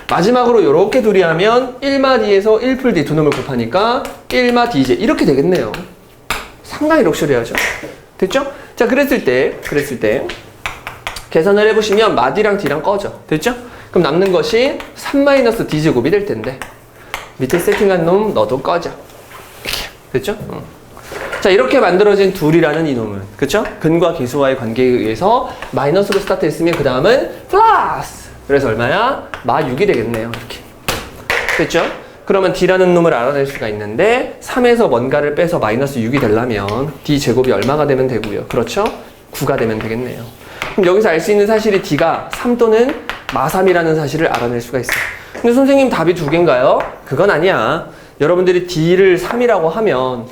Speaker 1: 마지막으로 이렇게 둘이 하면 1마디에서 1풀D 두 놈을 곱하니까 1마디제 이렇게 되겠네요. 상당히 럭셔리하죠? 됐죠? 자, 그랬을 때 계산을 해보시면 마디랑 D랑 꺼져. 됐죠? 그럼 남는 것이 3-D제곱이 될 텐데 밑에 세팅한 놈 너도 꺼져. 됐죠? 자, 이렇게 만들어진 둘이라는 이놈은 그쵸? 근과 계수와의 관계에 의해서 마이너스로 스타트했으면 그 다음은 플러스. 그래서 얼마야? 마6이 되겠네요. 이렇게. 됐죠? 그러면 D라는 놈을 알아낼 수가 있는데 3에서 뭔가를 빼서 마이너스 6이 되려면 D제곱이 얼마가 되면 되고요. 그렇죠? 9가 되면 되겠네요. 그럼 여기서 알 수 있는 사실이 D가 3 또는 마3이라는 사실을 알아낼 수가 있어요. 근데 선생님 답이 2개인가요? 그건 아니야. 여러분들이 D를 3이라고 하면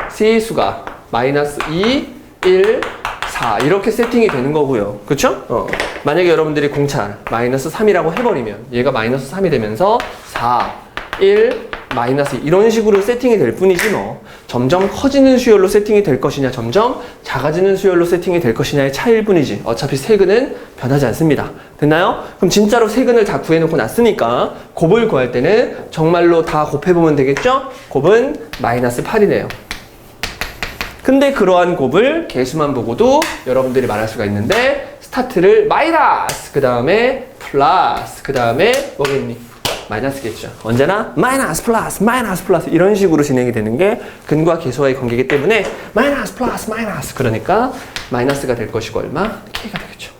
Speaker 1: 세수가 마이너스 2, 1, 4 이렇게 세팅이 되는 거고요. 그쵸? 만약에 여러분들이 공차를 마이너스 3이라고 해버리면 얘가 마이너스 3이 되면서 4, 1, 마이너스 이런 식으로 세팅이 될 뿐이지 뭐 점점 커지는 수열로 세팅이 될 것이냐 점점 작아지는 수열로 세팅이 될 것이냐의 차이일 뿐이지 어차피 세근은 변하지 않습니다. 됐나요? 그럼 진짜로 세근을 다 구해놓고 났으니까 곱을 구할 때는 정말로 다 곱해보면 되겠죠? 곱은 마이너스 8이네요. 근데 그러한 곱을 개수만 보고도 여러분들이 말할 수가 있는데 스타트를 마이너스 그 다음에 플러스 그 다음에 뭐겠니? 마이너스겠죠. 언제나 마이너스 플러스 이런 식으로 진행이 되는 게 근과 계수와의 관계이기 때문에 마이너스 플러스 마이너스 그러니까 마이너스가 될 것이고 얼마? K가 되겠죠.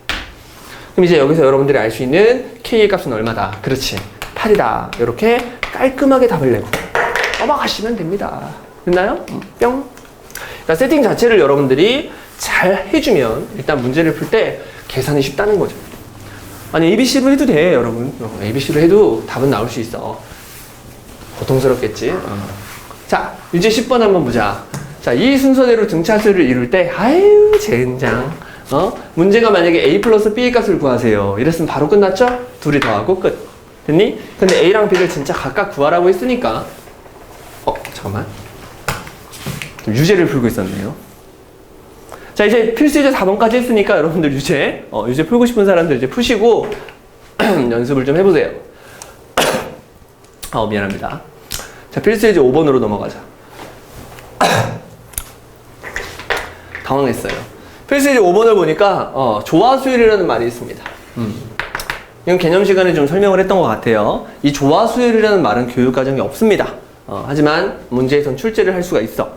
Speaker 1: 그럼 이제 여기서 여러분들이 알 수 있는 K의 값은 얼마다? 그렇지 8이다. 이렇게 깔끔하게 답을 내고 넘어가시면 됩니다. 됐나요? 뿅. 그러니까 세팅 자체를 여러분들이 잘 해주면 일단 문제를 풀 때 계산이 쉽다는 거죠. 아니 ABC로 해도 돼 여러분. ABC로 해도 답은 나올 수 있어. 고통스럽겠지. 자 이제 10번 한번 보자. 자, 이 순서대로 등차수를 이룰 때 아유 젠장 문제가 만약에 A 플러스 B의 값을 구하세요 이랬으면 바로 끝났죠? 둘이 더하고 끝. 됐니? 근데 A랑 B를 진짜 각각 구하라고 했으니까 잠깐만. 유제를 풀고 있었네요. 자, 이제 필수 예제 4번까지 했으니까 여러분들 유제 풀고 싶은 사람들 이제 푸시고 연습을 좀 해보세요. 미안합니다. 자, 필수 예제 5번으로 넘어가자. 당황했어요. 필수 예제 5번을 보니까 조화수열이라는 말이 있습니다. 이건 개념 시간에 좀 설명을 했던 것 같아요. 이 조화수열이라는 말은 교육과정에 없습니다. 하지만 문제에선 출제를 할 수가 있어.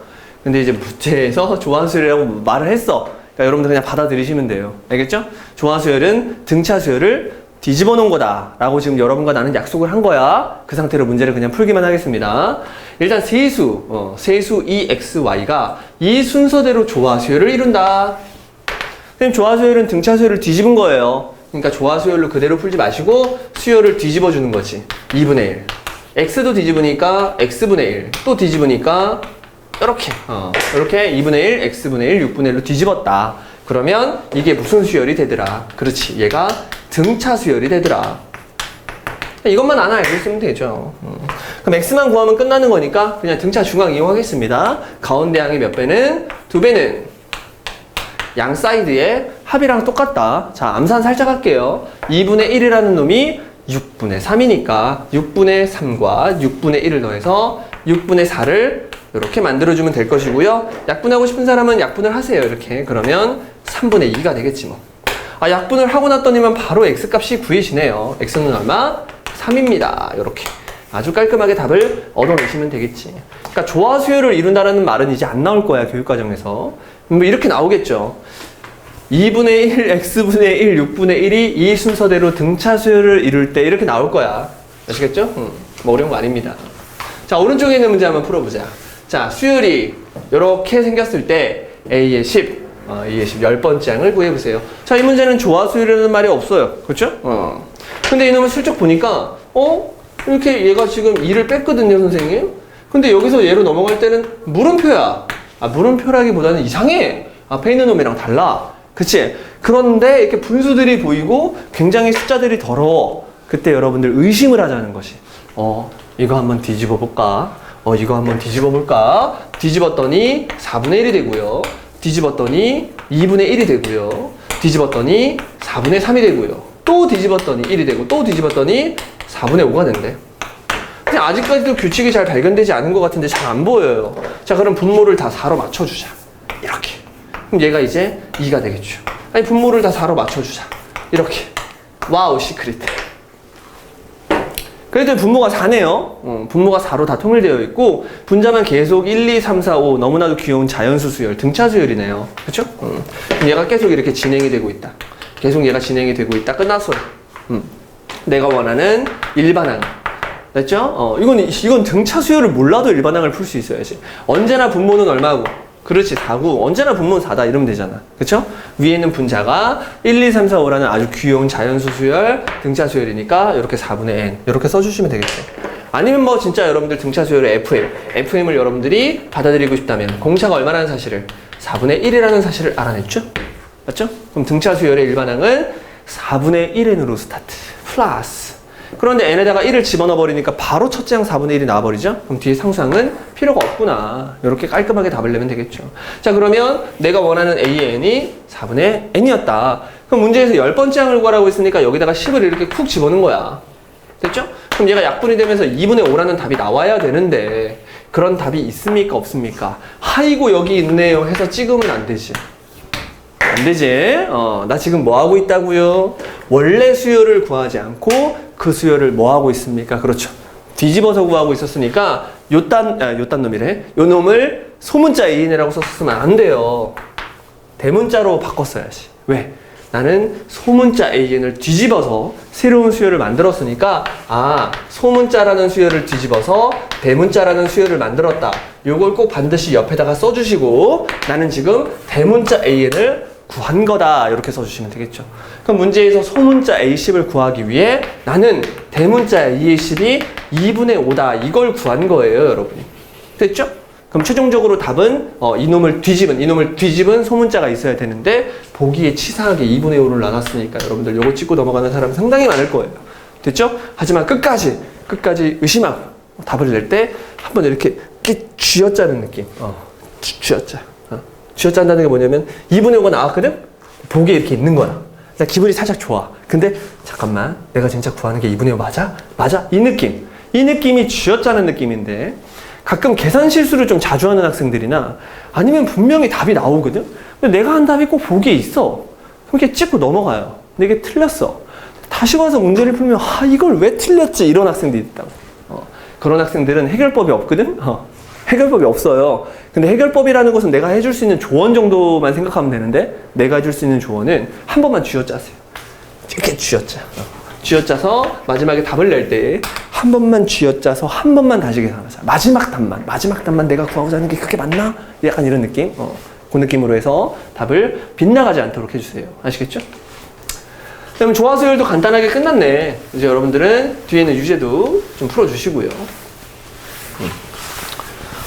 Speaker 1: 근데 이제 문제에서 조화수열이라고 말을 했어. 그러니까 여러분들 그냥 받아들이시면 돼요. 알겠죠? 조화수열은 등차 수열을 뒤집어 놓은 거다 라고 지금 여러분과 나는 약속을 한 거야. 그 상태로 문제를 그냥 풀기만 하겠습니다. 일단 세수 EXY가 이 순서대로 조화수열을 이룬다. 선생님, 조화수열은 등차 수열을 뒤집은 거예요. 그러니까 조화수열로 그대로 풀지 마시고 수열을 뒤집어 주는 거지. 2분의 1. X도 뒤집으니까 X분의 1. 또 뒤집으니까 이렇게 2분의 1, X분의 1, 6분의 1로 뒤집었다. 그러면 이게 무슨 수열이 되더라? 그렇지. 얘가 등차 수열이 되더라. 이것만 하나 알고 있으면 되죠. 그럼 X만 구하면 끝나는 거니까 그냥 등차 중앙 이용하겠습니다. 가운데 양의 몇 배는? 2배는 양 사이드의 합이랑 똑같다. 자, 암산 살짝 할게요. 2분의 1이라는 놈이 6분의 3이니까 6분의 3과 6분의 1을 더해서 6분의 4를 이렇게 만들어주면 될 것이고요. 약분하고 싶은 사람은 약분을 하세요. 이렇게. 그러면 3분의 2가 되겠지 뭐. 약분을 하고 났더니만 바로 X값이 구해지네요. X는 얼마? 3입니다. 이렇게. 아주 깔끔하게 답을 얻어내시면 되겠지. 그러니까 조화수열을 이룬다는 말은 이제 안 나올 거야. 교육과정에서. 뭐 이렇게 나오겠죠. 2분의 1, X분의 1, 6분의 1이 이 순서대로 등차 수열을 이룰 때 이렇게 나올 거야. 아시겠죠? 뭐 어려운 거 아닙니다. 자, 오른쪽에 있는 문제 한번 풀어보자. 자, 수열이 이렇게 생겼을 때 A의 10, A의 10, 10번째 항을 구해보세요. 자, 이 문제는 조화수열이라는 말이 없어요. 그렇죠? 근데 이놈을 슬쩍 보니까 이렇게 얘가 지금 2를 뺐거든요, 선생님. 근데 여기서 얘로 넘어갈 때는 물음표야. 물음표라기보다는 이상해. 앞에 있는 놈이랑 달라. 그치? 그런데 이렇게 분수들이 보이고 굉장히 숫자들이 더러워. 그때 여러분들 의심을 하자는 것이. 이거 한번 뒤집어 볼까? 이거 한번 뒤집어 볼까? 뒤집었더니 4분의 1이 되고요. 뒤집었더니 2분의 1이 되고요. 뒤집었더니 4분의 3이 되고요. 또 뒤집었더니 1이 되고 또 뒤집었더니 4분의 5가 된대. 근데 아직까지도 규칙이 잘 발견되지 않은 것 같은데 잘 안 보여요. 자, 그럼 분모를 다 4로 맞춰주자. 이렇게. 그럼 얘가 이제 2가 되겠죠. 아니, 분모를 다 4로 맞춰주자. 이렇게. 와우, 시크릿. 그래도 분모가 4네요. 분모가 4로 다 통일되어 있고 분자만 계속 1, 2, 3, 4, 5 너무나도 귀여운 자연수 수열, 등차 수열이네요. 그렇죠? 얘가 계속 이렇게 진행이 되고 있다. 계속 얘가 진행이 되고 있다. 끝났어요. 내가 원하는 일반항. 됐죠? 이건 등차 수열을 몰라도 일반항을 풀 수 있어야지. 언제나 분모는 얼마고? 그렇지, 4고 언제나 분모는 4다 이러면 되잖아. 그쵸? 위에는 분자가 1, 2, 3, 4, 5라는 아주 귀여운 자연수 수열, 등차 수열이니까 이렇게 4분의 n 이렇게 써주시면 되겠죠. 아니면 뭐 진짜 여러분들 등차 수열의 FM을 여러분들이 받아들이고 싶다면 공차가 얼마라는 사실을 4분의 1이라는 사실을 알아냈죠? 맞죠? 그럼 등차 수열의 일반항은 4분의 1n으로 스타트 플러스. 그런데 n에다가 1을 집어넣어 버리니까 바로 첫째 항 4분의 1이 나와버리죠? 그럼 뒤에 상수항은 필요가 없구나. 이렇게 깔끔하게 답을 내면 되겠죠. 자, 그러면 내가 원하는 a의 n이 4분의 n이었다. 그럼 문제에서 10번째 항을 구하라고 했으니까 여기다가 10을 이렇게 쿡 집어넣은 거야. 됐죠? 그럼 얘가 약분이 되면서 2분의 5라는 답이 나와야 되는데 그런 답이 있습니까? 없습니까? 하이고 여기 있네요 해서 찍으면 안 되지. 안 되지? 나 지금 뭐 하고 있다고요? 원래 수열을 구하지 않고 그 수열을 뭐 하고 있습니까? 그렇죠. 뒤집어서 구하고 있었으니까 요딴 놈이래. 요 놈을 소문자 an이라고 썼으면 안 돼요. 대문자로 바꿨어야지. 왜? 나는 소문자 an을 뒤집어서 새로운 수열을 만들었으니까 소문자라는 수열을 뒤집어서 대문자라는 수열을 만들었다. 요걸 꼭 반드시 옆에다가 써주시고 나는 지금 대문자 an을 구한 거다 이렇게 써주시면 되겠죠. 그럼 문제에서 소문자 A10을 구하기 위해 나는 대문자 A10이 2분의 5다 이걸 구한 거예요, 여러분이. 됐죠? 그럼 최종적으로 답은 이놈을 뒤집은 소문자가 있어야 되는데 보기에 치사하게 2분의 5를 나눴으니까 여러분들 요거 찍고 넘어가는 사람 상당히 많을 거예요. 됐죠? 하지만 끝까지 의심하고 답을 낼 때 한번 이렇게 이렇게 쥐어짜는 느낌. 쥐어짜. 쥐어짠다는 게 뭐냐면 2분의 5가 나왔거든? 보기에 이렇게 있는 거야. 나 기분이 살짝 좋아. 근데 잠깐만, 내가 진짜 구하는 게 2분의 5 맞아? 맞아? 이 느낌. 이 느낌이 쥐어짜는 느낌인데 가끔 계산 실수를 좀 자주 하는 학생들이나 아니면 분명히 답이 나오거든? 근데 내가 한 답이 꼭 보기에 있어. 그럼 이렇게 찍고 넘어가요. 근데 이게 틀렸어. 다시 와서 문제를 풀면 이걸 왜 틀렸지? 이런 학생들이 있다고. 그런 학생들은 해결법이 없거든? 해결법이 없어요. 근데 해결법이라는 것은 내가 해줄 수 있는 조언 정도만 생각하면 되는데 내가 해줄 수 있는 조언은 한 번만 쥐어짜세요. 이렇게 쥐어짜. 쥐어짜서 마지막에 답을 낼 때 한 번만 쥐어짜서 한 번만 다시 계산하자. 마지막 답만 내가 구하고자 하는 게 그게 맞나? 약간 이런 느낌. 그 느낌으로 해서 답을 빗나가지 않도록 해주세요. 아시겠죠? 그럼 조화수열도 간단하게 끝났네. 이제 여러분들은 뒤에 있는 유제도 좀 풀어주시고요.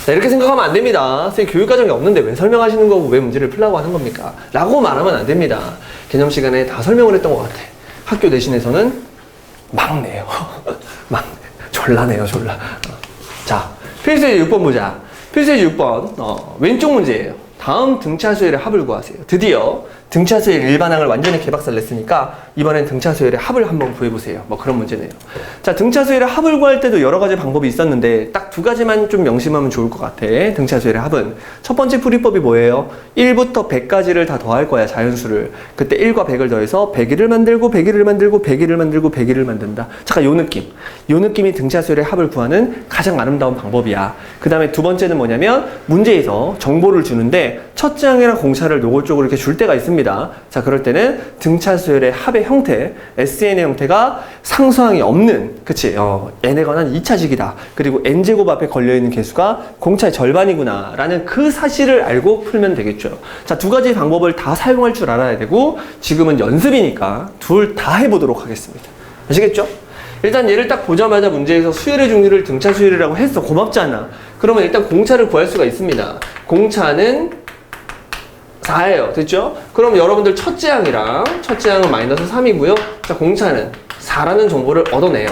Speaker 1: 자, 이렇게 생각하면 안 됩니다. 선생님 교육과정이 없는데 왜 설명하시는 거고 왜 문제를 풀라고 하는 겁니까? 라고 말하면 안 됩니다. 개념 시간에 다 설명을 했던 것 같아. 학교 내신에서는 막내요. 막내. 졸라네요, 졸라. 자, 필수예제 6번 보자. 필수예제 6번. 왼쪽 문제예요. 다음 등차수열의 합을 구하세요. 드디어 등차수열 일반항을 완전히 개박살 냈으니까 이번엔 등차수열의 합을 한번 구해보세요. 뭐 그런 문제네요. 자, 등차수열의 합을 구할 때도 여러 가지 방법이 있었는데 딱 두 가지만 좀 명심하면 좋을 것 같아. 등차수열의 합은. 첫 번째 풀이법이 뭐예요? 1부터 100까지를 다 더할 거야, 자연수를. 그때 1과 100을 더해서 101을 만들고 101을 만들고 101을 만들고 101을 만든다. 잠깐 요 느낌. 요 느낌이 등차수열의 합을 구하는 가장 아름다운 방법이야. 그 다음에 두 번째는 뭐냐면 문제에서 정보를 주는데 첫째 항이랑 공차를 노골적으로 이렇게 줄 때가 있습니다. 자, 그럴 때는 등차수열의 합의 형태, SN의 형태가 상수항이 없는, 그치? n에 관한 2차식이다. 그리고 n제곱 앞에 걸려있는 개수가 공차의 절반이구나 라는 그 사실을 알고 풀면 되겠죠. 자, 두 가지 방법을 다 사용할 줄 알아야 되고 지금은 연습이니까 둘 다 해보도록 하겠습니다. 아시겠죠? 일단 얘를 딱 보자마자 문제에서 수열의 종류를 등차수열이라고 했어. 고맙잖아. 그러면 일단 공차를 구할 수가 있습니다. 공차는 4예요. 됐죠? 그럼 여러분들 첫째 항이랑 첫째 항은 마이너스 3이고요. 자, 공차는 4라는 정보를 얻어내요.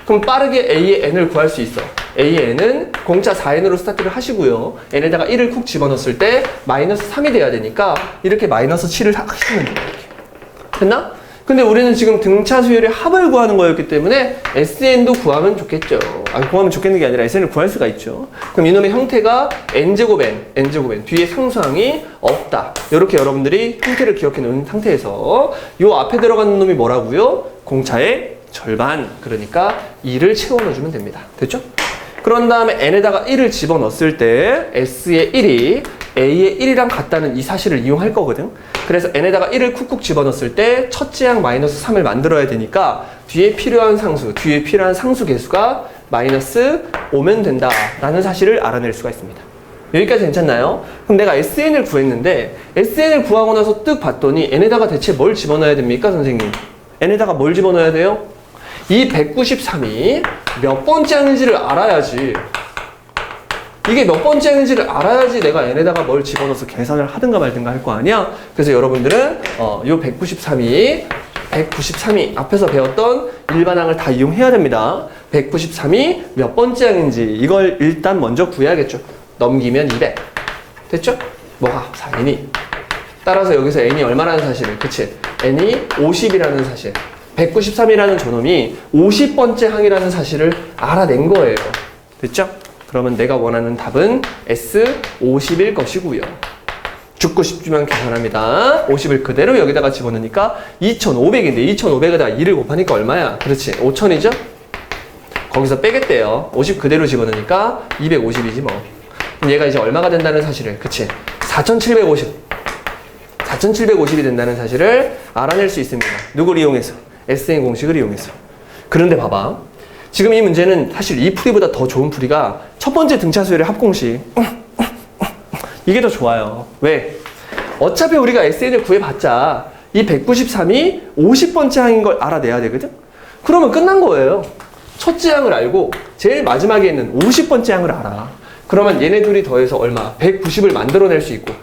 Speaker 1: 그럼 빠르게 A의 N을 구할 수 있어. A의 N은 공차 4N으로 스타트를 하시고요. N에다가 1을 쿡 집어넣었을 때 마이너스 3이 돼야 되니까 이렇게 마이너스 7을 하시면 돼요. 됐나? 근데 우리는 지금 등차수열의 합을 구하는 거였기 때문에 SN도 구하면 좋겠죠. 구하면 좋겠는 게 아니라 SN을 구할 수가 있죠. 그럼 이놈의 형태가 N제곱 N 뒤에 상수항이 없다. 이렇게 여러분들이 형태를 기억해 놓은 상태에서 요 앞에 들어가는 놈이 뭐라고요? 공차의 절반. 그러니까 2를 채워 넣어주면 됩니다. 됐죠? 그런 다음에 N에다가 1을 집어넣었을 때 S의 1이 A의 1이랑 같다는 이 사실을 이용할 거거든. 그래서 N에다가 1을 쿡쿡 집어넣었을 때 첫째 항 마이너스 3을 만들어야 되니까 뒤에 필요한 상수 개수가 마이너스 5면 된다 라는 사실을 알아낼 수가 있습니다. 여기까지 괜찮나요? 그럼 내가 SN을 구했는데 SN을 구하고 나서 뜩 봤더니 N에다가 대체 뭘 집어넣어야 됩니까, 선생님? N에다가 뭘 집어넣어야 돼요? 이 193이 몇 번째 항인지를 알아야지. 이게 몇 번째 항인지를 알아야지 내가 N에다가 뭘 집어넣어서 계산을 하든가 말든가 할 거 아니야? 그래서 여러분들은 요 193이 앞에서 배웠던 일반항을 다 이용해야 됩니다. 193이 몇 번째 항인지 이걸 일단 먼저 구해야겠죠. 넘기면 200. 됐죠? 뭐가 4n이. 따라서 여기서 n이 얼마라는 사실을, 그치? n이 50이라는 사실. 193이라는 저놈이 50번째 항이라는 사실을 알아낸 거예요. 됐죠? 그러면 내가 원하는 답은 S50일 것이고요. 죽고 싶지만 계산합니다. 50을 그대로 여기다가 집어넣으니까 2500인데 2500에다가 2를 곱하니까 얼마야? 그렇지, 5000이죠? 거기서 빼겠대요. 50 그대로 집어넣으니까 250이지 뭐. 그럼 얘가 이제 얼마가 된다는 사실을, 그치? 4750이 된다는 사실을 알아낼 수 있습니다. 누구를 이용해서? SN 공식을 이용해서. 그런데 봐봐. 지금 이 문제는 사실 이 풀이보다 더 좋은 풀이가 첫 번째 등차수열의 합공식. 이게 더 좋아요. 왜? 어차피 우리가 SN을 구해봤자 이 193이 50번째 항인 걸 알아내야 되거든? 그러면 끝난 거예요. 첫째 항을 알고 제일 마지막에 있는 50번째 항을 알아. 그러면 얘네 둘이 더해서 얼마? 190을 만들어낼 수 있고.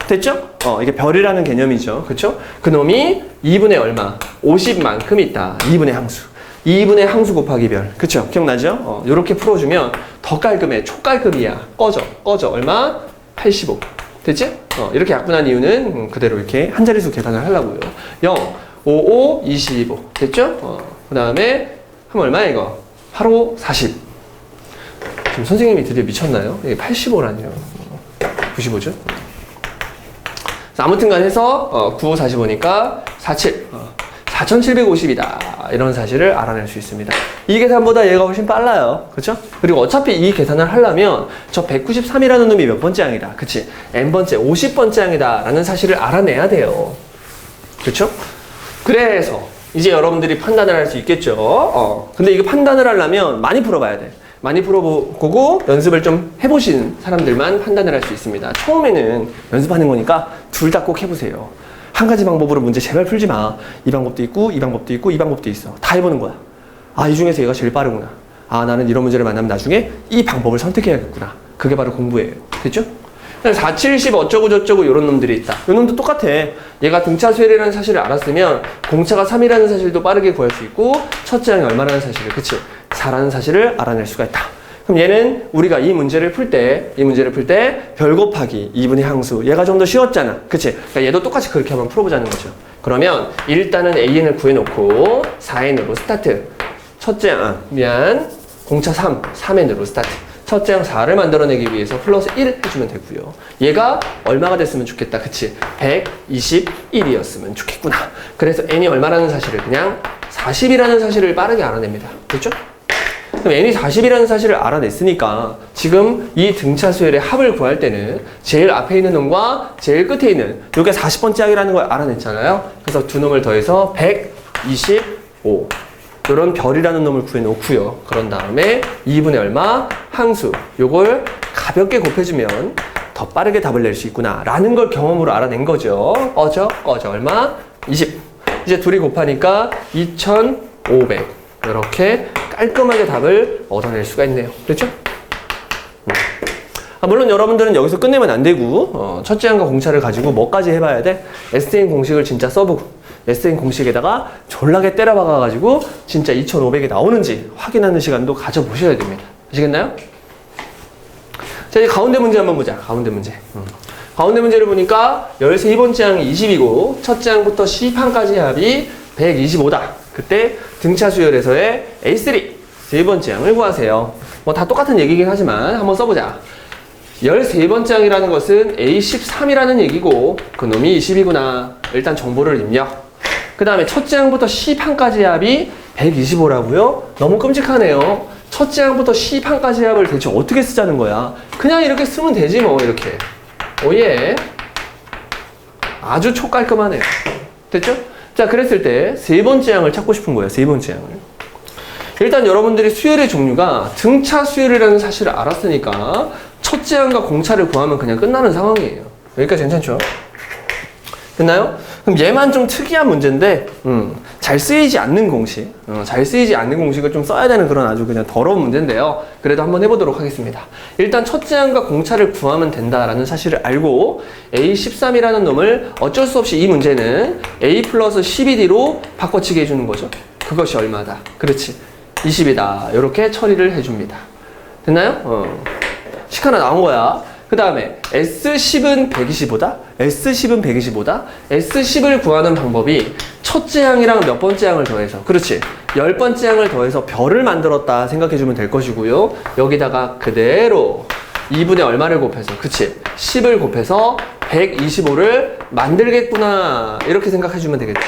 Speaker 1: 됐죠? 이게 별이라는 개념이죠. 그쵸? 그놈이 2분의 얼마? 50만큼 있다. 2분의 항수. 2분의 항수 곱하기 별. 그쵸? 기억나죠? 요렇게 풀어주면 더 깔끔해. 초깔끔이야. 꺼져. 얼마? 85. 됐지? 이렇게 약분한 이유는 그대로 이렇게 한 자릿수 계산을 하려고요. 0, 5, 25. 됐죠? 그 다음에 하면 얼마야 이거? 8, 5, 40. 지금 선생님이 드디어 미쳤나요? 이게 85라니요. 95죠? 아무튼간 해서 9, 5, 45니까 47. 4750이다. 이런 사실을 알아낼 수 있습니다. 이 계산보다 얘가 훨씬 빨라요. 그쵸? 그리고 어차피 이 계산을 하려면 저 193이라는 놈이 몇 번째 항이다. 그치? n번째, 50번째 항이다. 라는 사실을 알아내야 돼요. 그쵸? 그래서 이제 여러분들이 판단을 할 수 있겠죠. 근데 이거 판단을 하려면 많이 풀어봐야 돼. 많이 풀어보고 연습을 좀 해보신 사람들만 판단을 할 수 있습니다. 처음에는 연습하는 거니까 둘 다 꼭 해보세요. 한 가지 방법으로 문제 제발 풀지 마. 이 방법도 있고 이 방법도 있고 이 방법도 있어. 다 해보는 거야. 이 중에서 얘가 제일 빠르구나. 나는 이런 문제를 만나면 나중에 이 방법을 선택해야겠구나. 그게 바로 공부예요. 됐죠? 4, 70 어쩌고 저쩌고 이런 놈들이 있다. 이 놈도 똑같아. 얘가 등차 수열이라는 사실을 알았으면 공차가 3이라는 사실도 빠르게 구할 수 있고 첫째 항이 얼마라는 사실을, 그치? 4라는 사실을 알아낼 수가 있다. 그럼 얘는 우리가 이 문제를 풀 때 별 곱하기 2분의 항수, 얘가 좀 더 쉬웠잖아. 그치? 그러니까 얘도 똑같이 그렇게 한번 풀어보자는 거죠. 그러면 일단은 AN을 구해놓고 4N으로 스타트. 첫째 항, 공차 3N으로 스타트. 첫째 항 4를 만들어내기 위해서 플러스 1 해주면 되고요. 얘가 얼마가 됐으면 좋겠다. 그치? 121이었으면 좋겠구나. 그래서 n이 얼마라는 사실을 그냥 40이라는 사실을 빠르게 알아냅니다. 그렇죠? 그럼 n이 40이라는 사실을 알아냈으니까 지금 이 등차 수열의 합을 구할 때는 제일 앞에 있는 놈과 제일 끝에 있는 요게 40번째 항이라는 걸 알아냈잖아요. 그래서 두 놈을 더해서 125. 이런 별이라는 놈을 구해놓고요. 그런 다음에 2분의 얼마? 항수. 요걸 가볍게 곱해주면 더 빠르게 답을 낼 수 있구나 라는 걸 경험으로 알아낸 거죠. 꺼져 얼마? 20. 이제 둘이 곱하니까 2500. 이렇게 깔끔하게 답을 얻어낼 수가 있네요. 그렇죠? 물론 여러분들은 여기서 끝내면 안 되고 첫째 항과 공차를 가지고 뭐까지 해봐야 돼? SN 공식을 진짜 써보고 SN 공식에다가 졸라게 때려박아가지고 진짜 2500이 나오는지 확인하는 시간도 가져보셔야 됩니다. 아시겠나요? 자, 이제 가운데 문제 한번 보자. 가운데 문제. 가운데 문제를 보니까 13번째 항이 20이고 첫째 항부터 C판까지 합이 125다. 그때 등차 수열에서의 A3 세 번째 항을 구하세요. 뭐 다 똑같은 얘기긴 하지만 한번 써보자. 13번째 항이라는 것은 A13이라는 얘기고 그놈이 20이구나. 일단 정보를 입력. 그 다음에 첫째 항부터 C판까지 합이 125라고요? 너무 끔찍하네요. 첫째 항부터 C판까지 합을 대체 어떻게 쓰자는 거야? 그냥 이렇게 쓰면 되지 뭐 이렇게. 오예. 아주 촉깔끔하네요. 됐죠? 자, 그랬을 때 세 번째 항을 찾고 싶은 거예요. 세 번째 항을. 일단 여러분들이 수열의 종류가 등차 수열이라는 사실을 알았으니까 첫째 항과 공차를 구하면 그냥 끝나는 상황이에요. 여기까지 괜찮죠? 됐나요? 그럼 얘만 좀 특이한 문제인데 잘 쓰이지 않는 공식, 잘 쓰이지 않는 공식을 좀 써야 되는 그런 아주 그냥 더러운 문제인데요. 그래도 한번 해보도록 하겠습니다. 일단 첫째 항과 공차를 구하면 된다라는 사실을 알고 A13이라는 놈을 어쩔 수 없이 이 문제는 A 플러스 12D로 바꿔치기 해주는 거죠. 그것이 얼마다? 그렇지. 20이다. 이렇게 처리를 해줍니다. 됐나요? 식 하나 나온 거야. 그 다음에 S10은 125다? S10은 125다? S10을 구하는 방법이 첫째 항이랑 몇 번째 항을 더해서, 그렇지, 10번째 항을 더해서 별을 만들었다 생각해주면 될 것이고요. 여기다가 그대로 2분의 얼마를 곱해서, 그치, 10을 곱해서 125를 만들겠구나 이렇게 생각해주면 되겠죠.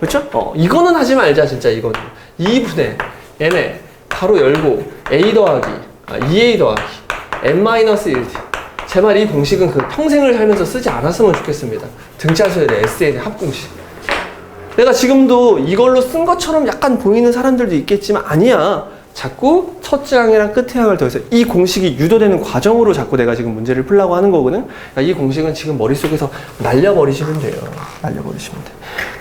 Speaker 1: 그렇죠? 이거는 하지 말자. 진짜 이거는 2분의 n에 가로 열고 a 더하기 2a 더하기 n-1d. 제발 이 공식은 그 평생을 살면서 쓰지 않았으면 좋겠습니다. 등차수열의 SN의 합공식. 내가 지금도 이걸로 쓴 것처럼 약간 보이는 사람들도 있겠지만 아니야. 자꾸 첫째 항이랑 끝에 항을 더해서 이 공식이 유도되는 과정으로 자꾸 내가 지금 문제를 풀려고 하는 거거든. 그러니까 이 공식은 지금 머릿속에서 날려버리시면 돼요. 날려버리시면 돼.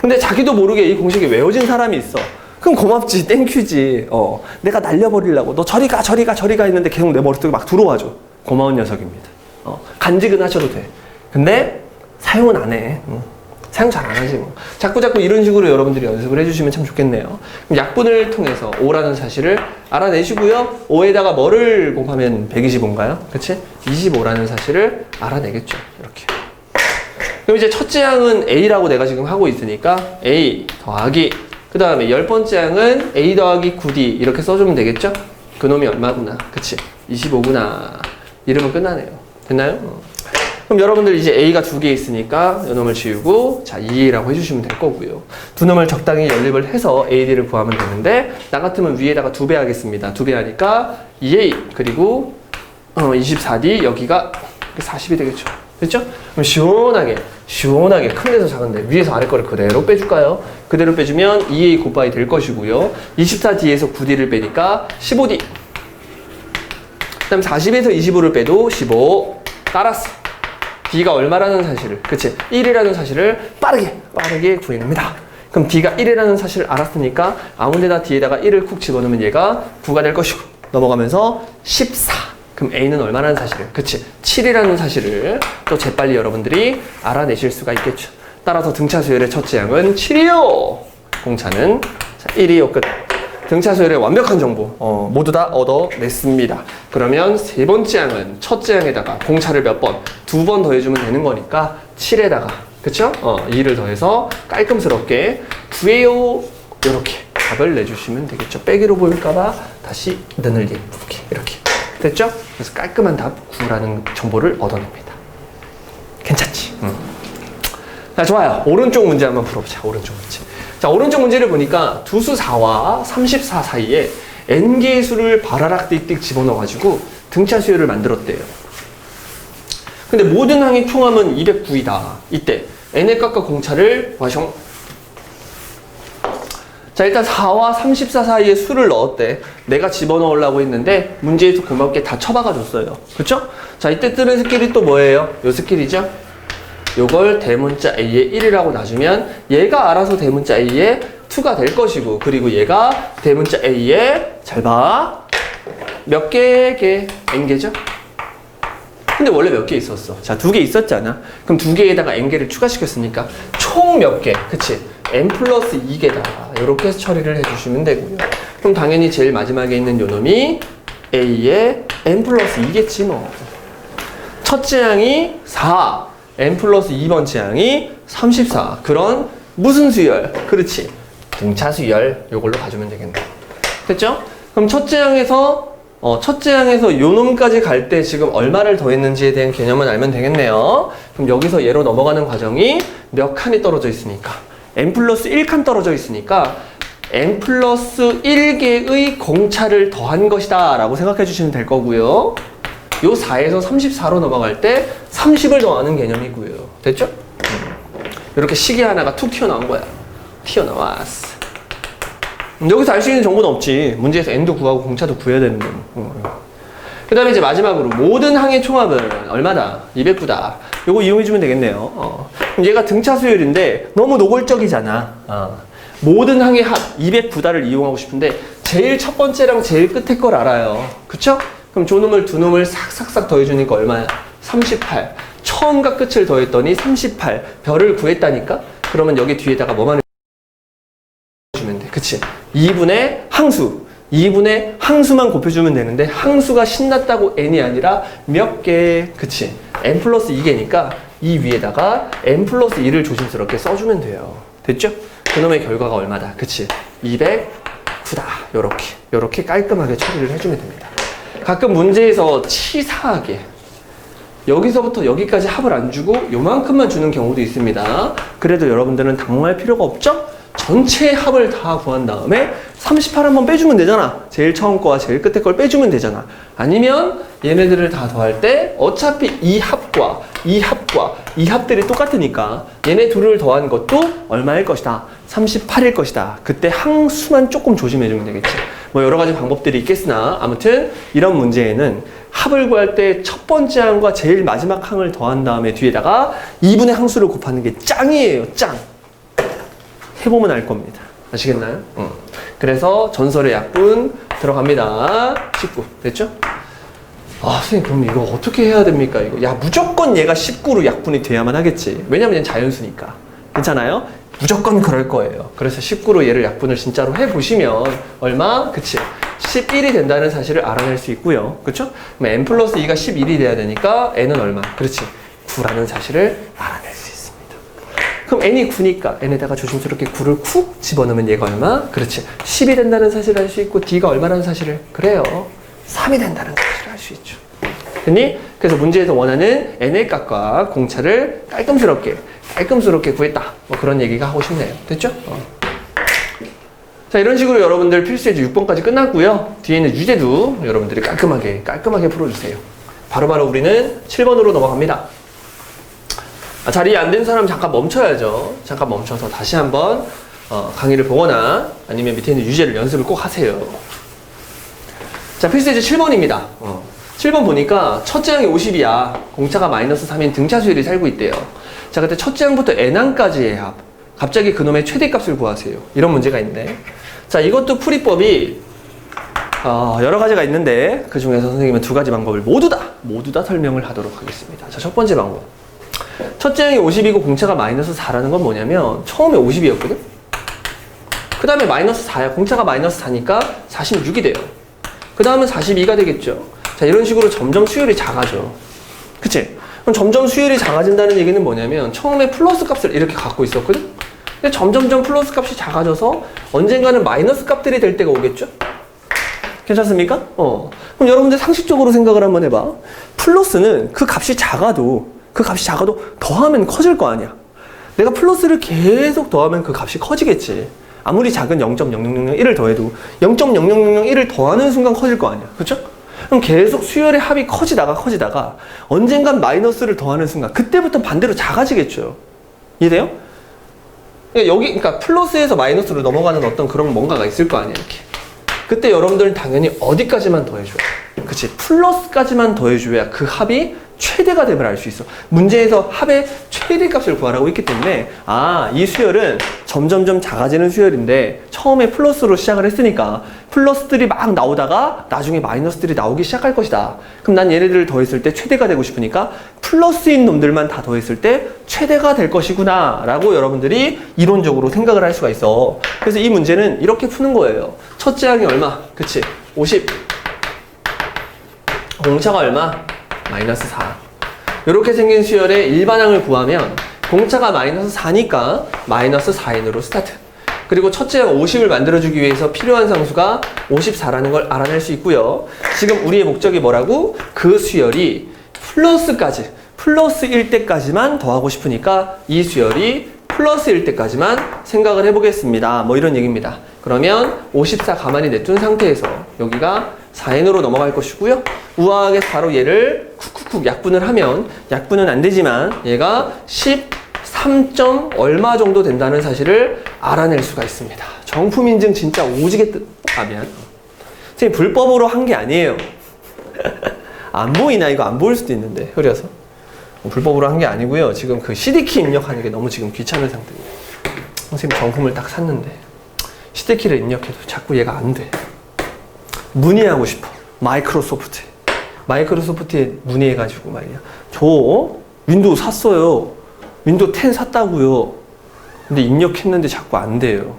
Speaker 1: 근데 자기도 모르게 이 공식이 외워진 사람이 있어. 그럼 고맙지, 땡큐지. 내가 날려버리려고 너 저리 가 했는데 계속 내 머릿속에 막 들어와줘. 고마운 녀석입니다. 간직은 하셔도 돼. 근데 사용은 안 해. 사용 잘 안 하지 뭐. 자꾸 이런 식으로 여러분들이 연습을 해주시면 참 좋겠네요. 그럼 약분을 통해서 5라는 사실을 알아내시고요. 5에다가 뭐를 곱하면 125인가요? 그치? 25라는 사실을 알아내겠죠. 이렇게. 그럼 이제 첫째 항은 A라고 내가 지금 하고 있으니까 A 더하기 그 다음에 10번째 항은 A 더하기 9D 이렇게 써주면 되겠죠? 그놈이 얼마구나. 그치? 25구나. 이러면 끝나네요. 됐나요? 그럼 여러분들 이제 A가 2개 있으니까 이놈을 지우고 자 2A라고 해주시면 될 거고요. 두 놈을 적당히 연립을 해서 AD를 구하면 되는데 나 같으면 위에다가 2배 하겠습니다. 2배 하니까 2A 그리고 24D 여기가 40이 되겠죠. 됐죠? 그럼 시원하게 큰 데서 작은데 위에서 아래 거를 그대로 빼줄까요? 그대로 빼주면 2A 곱바이 될 것이고요. 24D에서 9D를 빼니까 15D 그 다음 40에서 25를 빼도 15 깔았어. D가 얼마라는 사실을, 그치? 1이라는 사실을 빠르게 구해냅니다. 그럼 D가 1이라는 사실을 알았으니까 아무 데나 D에다가 1을 쿡 집어넣으면 얘가 9가 될 것이고 넘어가면서 14. 그럼 A는 얼마라는 사실을, 그치? 7이라는 사실을 또 재빨리 여러분들이 알아내실 수가 있겠죠. 따라서 등차 수열의 첫째 항은 7이요. 공차는 1이요. 끝. 등차 수열의 완벽한 정보 모두 다 얻어냈습니다. 그러면 세 번째 항은 첫째 항에다가 공차를 몇 번? 2번 더해주면 되는 거니까 7에다가 그쵸? 2를 더해서 깔끔스럽게 9예요. 이렇게 답을 내주시면 되겠죠. 빼기로 보일까봐 다시 느늘리 이렇게 됐죠? 그래서 깔끔한 답 9라는 정보를 얻어냅니다. 괜찮지? 자, 좋아요. 오른쪽 문제 한번 풀어보자. 오른쪽 문제. 자, 오른쪽 문제를 보니까 두수 4와 34 사이에 n개의 수를 바라락 띡띡 집어넣어가지고 등차 수열을 만들었대요. 근데 모든 항의 총합은 209이다. 이때 n의 값과 공차를 와숑. 자, 일단 4와 34 사이에 수를 넣었대. 내가 집어넣으려고 했는데 문제에서 고맙게 다 처박아 줬어요. 그쵸? 자, 이때 뜨는 스킬이 또 뭐예요? 요 스킬이죠? 요걸 대문자 A의 1이라고 놔주면 얘가 알아서 대문자 A의 2가 될 것이고 그리고 얘가 대문자 A의 잘 봐. 몇 개의 n개죠? 근데 원래 몇 개 있었어? 자, 2개 있었잖아. 그럼 2개에다가 n개를 추가시켰으니까 총 몇 개? 그치? n 플러스 2개다. 이렇게 해서 처리를 해주시면 되고요. 그럼 당연히 제일 마지막에 있는 요놈이 A의 n 플러스 2겠지 뭐. 첫째 항이 4. n 플러스 2번째 항이 34. 그런 무슨 수열? 그렇지. 등차 수열. 요걸로 가주면 되겠네. 됐죠? 그럼 첫째 항에서 요 놈까지 갈 때 지금 얼마를 더했는지에 대한 개념은 알면 되겠네요. 그럼 여기서 얘로 넘어가는 과정이 몇 칸이 떨어져 있으니까 n 플러스 1칸 떨어져 있으니까 n 플러스 1개의 공차를 더한 것이다 라고 생각해 주시면 될 거고요. 요 4에서 34로 넘어갈 때 30을 더하는 개념이고요. 됐죠? 이렇게 시계 하나가 툭 튀어나온 거야. 튀어나왔어. 여기서 알 수 있는 정보는 없지. 문제에서 n도 구하고 공차도 구해야 되는데. 그 다음에 이제 마지막으로 모든 항의 총합은 얼마다? 209다. 요거 이용해주면 되겠네요. 그럼 얘가 등차 수열인데 너무 노골적이잖아. 모든 항의 합 209다를 이용하고 싶은데 제일 첫 번째랑 제일 끝에 걸 알아요. 그쵸? 그럼 조놈을 두 놈을 싹싹싹 더해주니까 얼마야? 38. 처음과 끝을 더했더니 38. 별을 구했다니까? 그러면 여기 뒤에다가 뭐만 해주면 돼. 그치? 2분의 항수. 2분의 항수만 곱해주면 되는데 항수가 신났다고 n이 아니라 몇 개. 그치? n 플러스 2개니까 이 위에다가 n 플러스 2를 조심스럽게 써주면 돼요. 됐죠? 그놈의 결과가 얼마다? 그치? 209다. 요렇게 깔끔하게 처리를 해주면 됩니다. 가끔 문제에서 치사하게 여기서부터 여기까지 합을 안 주고 요만큼만 주는 경우도 있습니다. 그래도 여러분들은 당황할 필요가 없죠? 전체 합을 다 구한 다음에 38 한번 빼주면 되잖아. 제일 처음 거와 제일 끝에 걸 빼주면 되잖아. 아니면 얘네들을 다 더할 때 어차피 이 합과 이 합들이 똑같으니까 얘네 둘을 더한 것도 얼마일 것이다? 38일 것이다. 그때 항수만 조금 조심해주면 되겠지. 뭐 여러 가지 방법들이 있겠으나 아무튼 이런 문제에는 합을 구할 때 첫 번째 항과 제일 마지막 항을 더한 다음에 뒤에다가 2분의 항수를 곱하는 게 짱이에요. 짱. 해보면 알 겁니다. 아시겠나요? 그래서 전설의 약분 들어갑니다. 19. 됐죠? 아, 선생님, 그럼 이거 어떻게 해야 됩니까? 이거. 야, 무조건 얘가 19로 약분이 돼야만 하겠지. 왜냐면 얘는 자연수니까. 괜찮아요? 무조건 그럴 거예요. 그래서 19로 얘를 약분을 진짜로 해보시면 얼마? 그치? 11이 된다는 사실을 알아낼 수 있고요. 그쵸? 그럼 n 플러스 2가 11이 돼야 되니까 n은 얼마? 그렇지. 9라는 사실을 알아낼 수 있습니다. 그럼 n이 9니까 n에다가 조심스럽게 9를 쿡 집어넣으면 얘가 얼마? 그렇지. 10이 된다는 사실을 알 수 있고 d가 얼마라는 사실을? 그래요. 3이 된다는 사실을 알 수 있죠. 됐니? 그래서 문제에서 원하는 n의 값과 공차를 깔끔스럽게 구했다. 뭐 그런 얘기가 하고 싶네요. 됐죠? 자, 이런 식으로 여러분들 필수예제 6번까지 끝났고요. 뒤에 있는 유제도 여러분들이 깔끔하게 풀어주세요. 바로바로 우리는 7번으로 넘어갑니다. 자리 안 된 사람 잠깐 멈춰야죠. 잠깐 멈춰서 다시 한번 강의를 보거나 아니면 밑에 있는 유제를 연습을 꼭 하세요. 자, 필수예제 7번입니다. 7번 보니까 첫째 항이 50이야. 공차가 마이너스 3인 등차수열이 살고 있대요. 자, 그때 첫째 항부터 n항까지의 합. 갑자기 그놈의 최대값을 구하세요. 이런 문제가 있네. 자, 이것도 풀이법이 여러 가지가 있는데 그 중에서 선생님은 두 가지 방법을 모두 다 설명을 하도록 하겠습니다. 자, 첫 번째 방법. 첫째 항이 50이고 공차가 마이너스 4라는 건 뭐냐면 처음에 50이었거든? 그 다음에 마이너스 4야. 공차가 마이너스 4니까 46이 돼요. 그 다음은 42가 되겠죠. 자, 이런 식으로 점점 수열이 작아져. 그치? 그럼 점점 수열이 작아진다는 얘기는 뭐냐면 처음에 플러스 값을 이렇게 갖고 있었거든? 근데 점점점 플러스 값이 작아져서 언젠가는 마이너스 값들이 될 때가 오겠죠? 괜찮습니까? 그럼 여러분들 상식적으로 생각을 한번 해봐. 플러스는 그 값이 작아도 더하면 커질 거 아니야. 내가 플러스를 계속 더하면 그 값이 커지겠지. 아무리 작은 0.0001을 더해도 0.0001을 더하는 순간 커질 거 아니야. 그렇죠? 그럼 계속 수열의 합이 커지다가 언젠간 마이너스를 더하는 순간 그때부터 반대로 작아지겠죠. 이해돼요? 그러니까 플러스에서 마이너스로 넘어가는 어떤 그런 뭔가가 있을 거 아니야. 이렇게. 그때 여러분들은 당연히 어디까지만 더해줘야 돼? 그치? 플러스까지만 더해줘야 그 합이 최대가 됨을 알 수 있어. 문제에서 합의 최대값을 구하라고 했기 때문에 이 수열은 점점점 작아지는 수열인데 처음에 플러스로 시작을 했으니까 플러스들이 막 나오다가 나중에 마이너스들이 나오기 시작할 것이다. 그럼 난 얘네들을 더했을 때 최대가 되고 싶으니까 플러스인 놈들만 다 더했을 때 최대가 될 것이구나 라고 여러분들이 이론적으로 생각을 할 수가 있어. 그래서 이 문제는 이렇게 푸는 거예요. 첫째 항이 얼마? 그치? 50. 공차가 얼마? 마이너스 4. 이렇게 생긴 수열의 일반항을 구하면 공차가 마이너스 4니까 마이너스 4n으로 스타트. 그리고 첫째 항 50을 만들어주기 위해서 필요한 상수가 54라는 걸 알아낼 수 있고요. 지금 우리의 목적이 뭐라고? 그 수열이 플러스일 때까지만 더하고 싶으니까 이 수열이 플러스일 때까지만 생각을 해보겠습니다. 뭐 이런 얘기입니다. 그러면 54 가만히 냅둔 상태에서 여기가 4n으로 넘어갈 것이고요. 우아하게 바로 얘를 쿡쿡쿡 약분을 하면 약분은 안 되지만 얘가 13점 얼마 정도 된다는 사실을 알아낼 수가 있습니다. 정품 인증 진짜 오지게 미안. 선생님 불법으로 한 게 아니에요. 안 보이나? 이거 안 보일 수도 있는데 흐려서. 불법으로 한 게 아니고요. 지금 그 CD키 입력하는 게 너무 지금 귀찮은 상태입니다. 선생님 정품을 딱 샀는데 CD키를 입력해도 자꾸 얘가 안 돼. 문의하고 싶어. 마이크로소프트에 문의해가지고 말이야. 저 윈도우 샀어요. 윈도우 10 샀다고요. 근데 입력했는데 자꾸 안 돼요.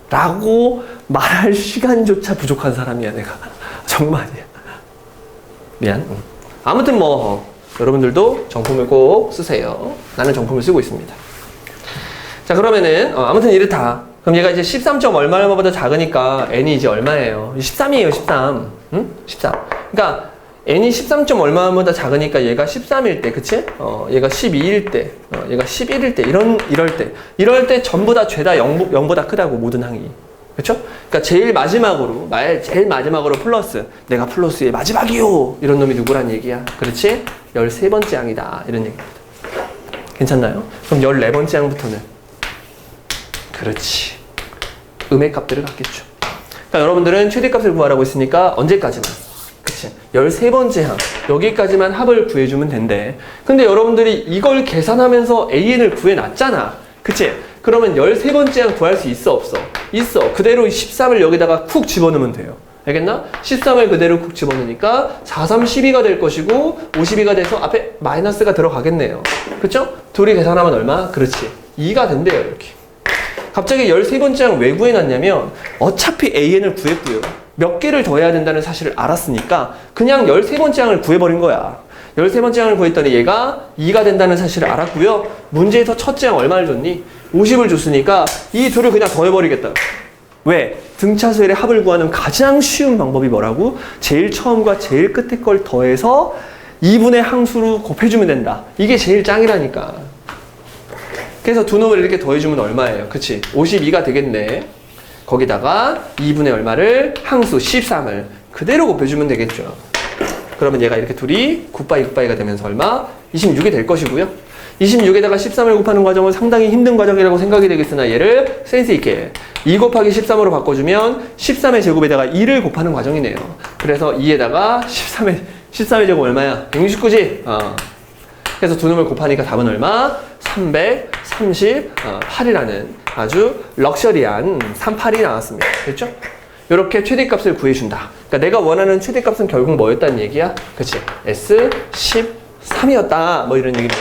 Speaker 1: 라고 말할 시간조차 부족한 사람이야 내가. 정말이야. 미안. 아무튼 여러분들도 정품을 꼭 쓰세요. 나는 정품을 쓰고 있습니다. 자, 그러면은 아무튼 이렇다. 그럼 얘가 이제 13점 얼마보다 작으니까 n이 이제 얼마예요? 13이에요, 13. 응? 13. 그러니까 n이 13점 얼마보다 작으니까 얘가 13일 때, 그치? 얘가 12일 때, 얘가 11일 때, 이럴 때 전부 다 죄다 0보다 크다고, 모든 항이. 그쵸? 그러니까 제일 마지막으로 플러스, 내가 플러스의 마지막이요! 이런 놈이 누구란 얘기야? 그렇지? 13번째 항이다. 이런 얘기입니다. 괜찮나요? 그럼 14번째 항부터는 그렇지. 음의 값들을 갖겠죠. 그러니까 여러분들은 최대값을 구하라고 했으니까 언제까지만? 그치? 13번째 항. 여기까지만 합을 구해주면 된대. 근데 여러분들이 이걸 계산하면서 AN을 구해놨잖아. 그치? 그러면 13번째 항 구할 수 있어, 없어? 있어. 그대로 13을 여기다가 쿡 집어넣으면 돼요. 알겠나? 13을 그대로 쿡 집어넣으니까 4, 3, 12가 될 것이고 52가 돼서 앞에 마이너스가 들어가겠네요. 그쵸? 둘이 계산하면 얼마? 그렇지. 2가 된대요. 이렇게. 갑자기 13번째 항 왜 구해놨냐면 어차피 AN을 구했고요. 몇 개를 더해야 된다는 사실을 알았으니까 그냥 13번째 항을 구해버린 거야. 13번째 항을 구했더니 얘가 2가 된다는 사실을 알았고요. 문제에서 첫째 항 얼마를 줬니? 50을 줬으니까 이 둘을 그냥 더해버리겠다. 왜? 등차수열의 합을 구하는 가장 쉬운 방법이 뭐라고? 제일 처음과 제일 끝에 걸 더해서 2분의 항수로 곱해주면 된다. 이게 제일 짱이라니까. 그래서 두 놈을 이렇게 더해주면 얼마예요? 그치? 52가 되겠네. 거기다가 2분의 얼마를? 항수 13을 그대로 곱해주면 되겠죠. 그러면 얘가 이렇게 둘이 굿바이가 되면서 얼마? 26이 될 것이고요. 26에다가 13을 곱하는 과정은 상당히 힘든 과정이라고 생각이 되겠으나 얘를 센스 있게 2 곱하기 13으로 바꿔주면 13의 제곱에다가 2를 곱하는 과정이네요. 그래서 2에다가 13의 제곱 얼마야? 169지? 그래서 두 놈을 곱하니까 답은 얼마? 338이라는 아주 럭셔리한 38이 나왔습니다. 됐죠? 이렇게 최대값을 구해준다. 그러니까 내가 원하는 최대값은 결국 뭐였다는 얘기야? 그치? S13이었다. 뭐 이런 얘기입니다.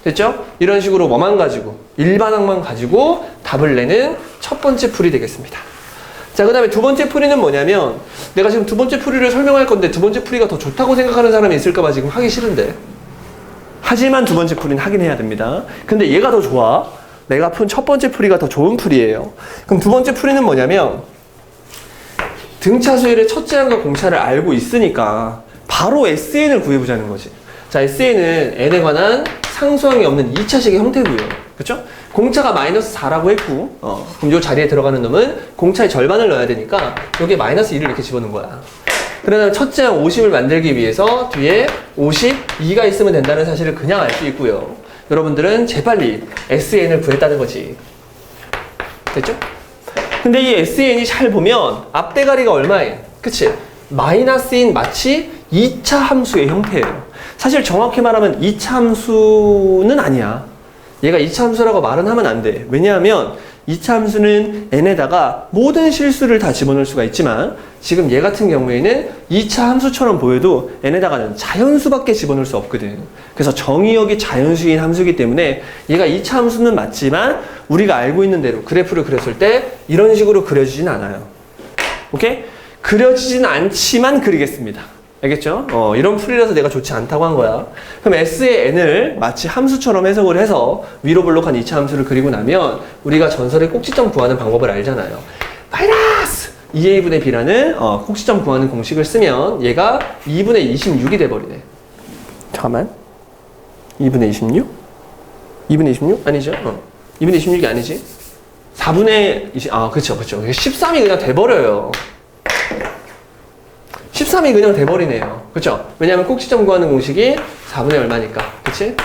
Speaker 1: 됐죠? 이런 식으로 뭐만 가지고 일반항만 가지고 답을 내는 첫 번째 풀이 되겠습니다. 자, 그 다음에 두 번째 풀이는 뭐냐면 내가 지금 두 번째 풀이를 설명할 건데 두 번째 풀이가 더 좋다고 생각하는 사람이 있을까봐 지금 하기 싫은데 하지만 두 번째 풀이는 하긴 해야 됩니다. 근데 얘가 더 좋아. 내가 푼 첫 번째 풀이가 더 좋은 풀이에요. 그럼 두 번째 풀이는 뭐냐면 등차수열의 첫째 항과 공차를 알고 있으니까 바로 SN을 구해보자는 거지. 자, SN은 n에 관한 상수항이 없는 2차식의 형태고요. 그렇죠? 공차가 마이너스 4라고 했고 그럼 이 자리에 들어가는 놈은 공차의 절반을 넣어야 되니까 여기에 마이너스 1을 이렇게 집어넣은 거야. 그러면 첫째 항 50을 만들기 위해서 뒤에 52가 있으면 된다는 사실을 그냥 알 수 있고요. 여러분들은 재빨리 SN을 구했다는 거지. 됐죠? 근데 이 SN이 잘 보면 앞대가리가 얼마예요? 그치? 마이너스인 마치 2차 함수의 형태예요. 사실 정확히 말하면 2차 함수는 아니야. 얘가 2차 함수라고 말은 하면 안 돼. 왜냐하면 2차 함수는 n에다가 모든 실수를 다 집어넣을 수가 있지만 지금 얘 같은 경우에는 2차 함수처럼 보여도 n에다가는 자연수밖에 집어넣을 수 없거든. 그래서 정의역이 자연수인 함수이기 때문에 얘가 2차 함수는 맞지만 우리가 알고 있는 대로 그래프를 그렸을 때 이런 식으로 그려지진 않아요. 오케이? 그려지진 않지만 그리겠습니다. 알겠죠? 이런 풀이라서 내가 좋지 않다고 한 거야. 그럼 S의 n을 마치 함수처럼 해석을 해서 위로 블록한 2차 함수를 그리고 나면 우리가 전설의 꼭지점 구하는 방법을 알잖아요. 마이너스 2a분의 b라는 꼭지점 구하는 공식을 쓰면 얘가 2분의 26이 돼버리네. 잠깐만. 2분의 26? 2분의 26? 아니죠? 2분의 26이 아니지? 4분의 20, 그쵸. 13이 그냥 돼버려요. 13이 그냥 돼버리네요. 그쵸? 왜냐하면 꼭지점 구하는 공식이 4분의 얼마니까. 그치?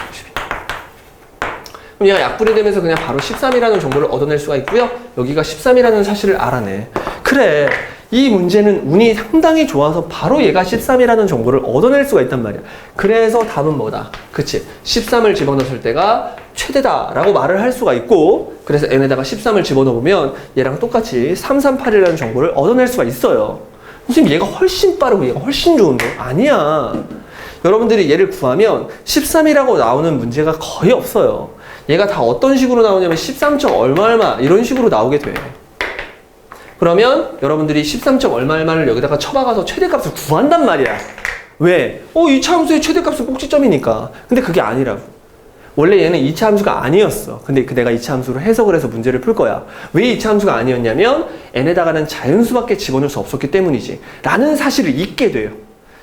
Speaker 1: 그럼 얘가 약분이 되면서 그냥 바로 13이라는 정보를 얻어낼 수가 있고요. 여기가 13이라는 사실을 알아내. 그래. 이 문제는 운이 상당히 좋아서 바로 얘가 13이라는 정보를 얻어낼 수가 있단 말이야. 그래서 답은 뭐다? 그치? 13을 집어넣었을 때가 최대다라고 말을 할 수가 있고 그래서 n에다가 13을 집어넣으면 얘랑 똑같이 338이라는 정보를 얻어낼 수가 있어요. 선생님 얘가 훨씬 빠르고 얘가 훨씬 좋은데? 아니야. 여러분들이 얘를 구하면 13이라고 나오는 문제가 거의 없어요. 얘가 다 어떤 식으로 나오냐면 13. 얼마 이런 식으로 나오게 돼. 그러면 여러분들이 13. 얼마를 여기다가 쳐박아서 최대값을 구한단 말이야. 왜? 2차 함수의 최대값은 꼭지점이니까. 근데 그게 아니라고. 원래 얘는 2차 함수가 아니었어. 근데 내가 2차 함수로 해석을 해서 문제를 풀 거야. 왜 2차 함수가 아니었냐면 n에다가는 자연수밖에 집어넣을 수 없었기 때문이지. 라는 사실을 잊게 돼요.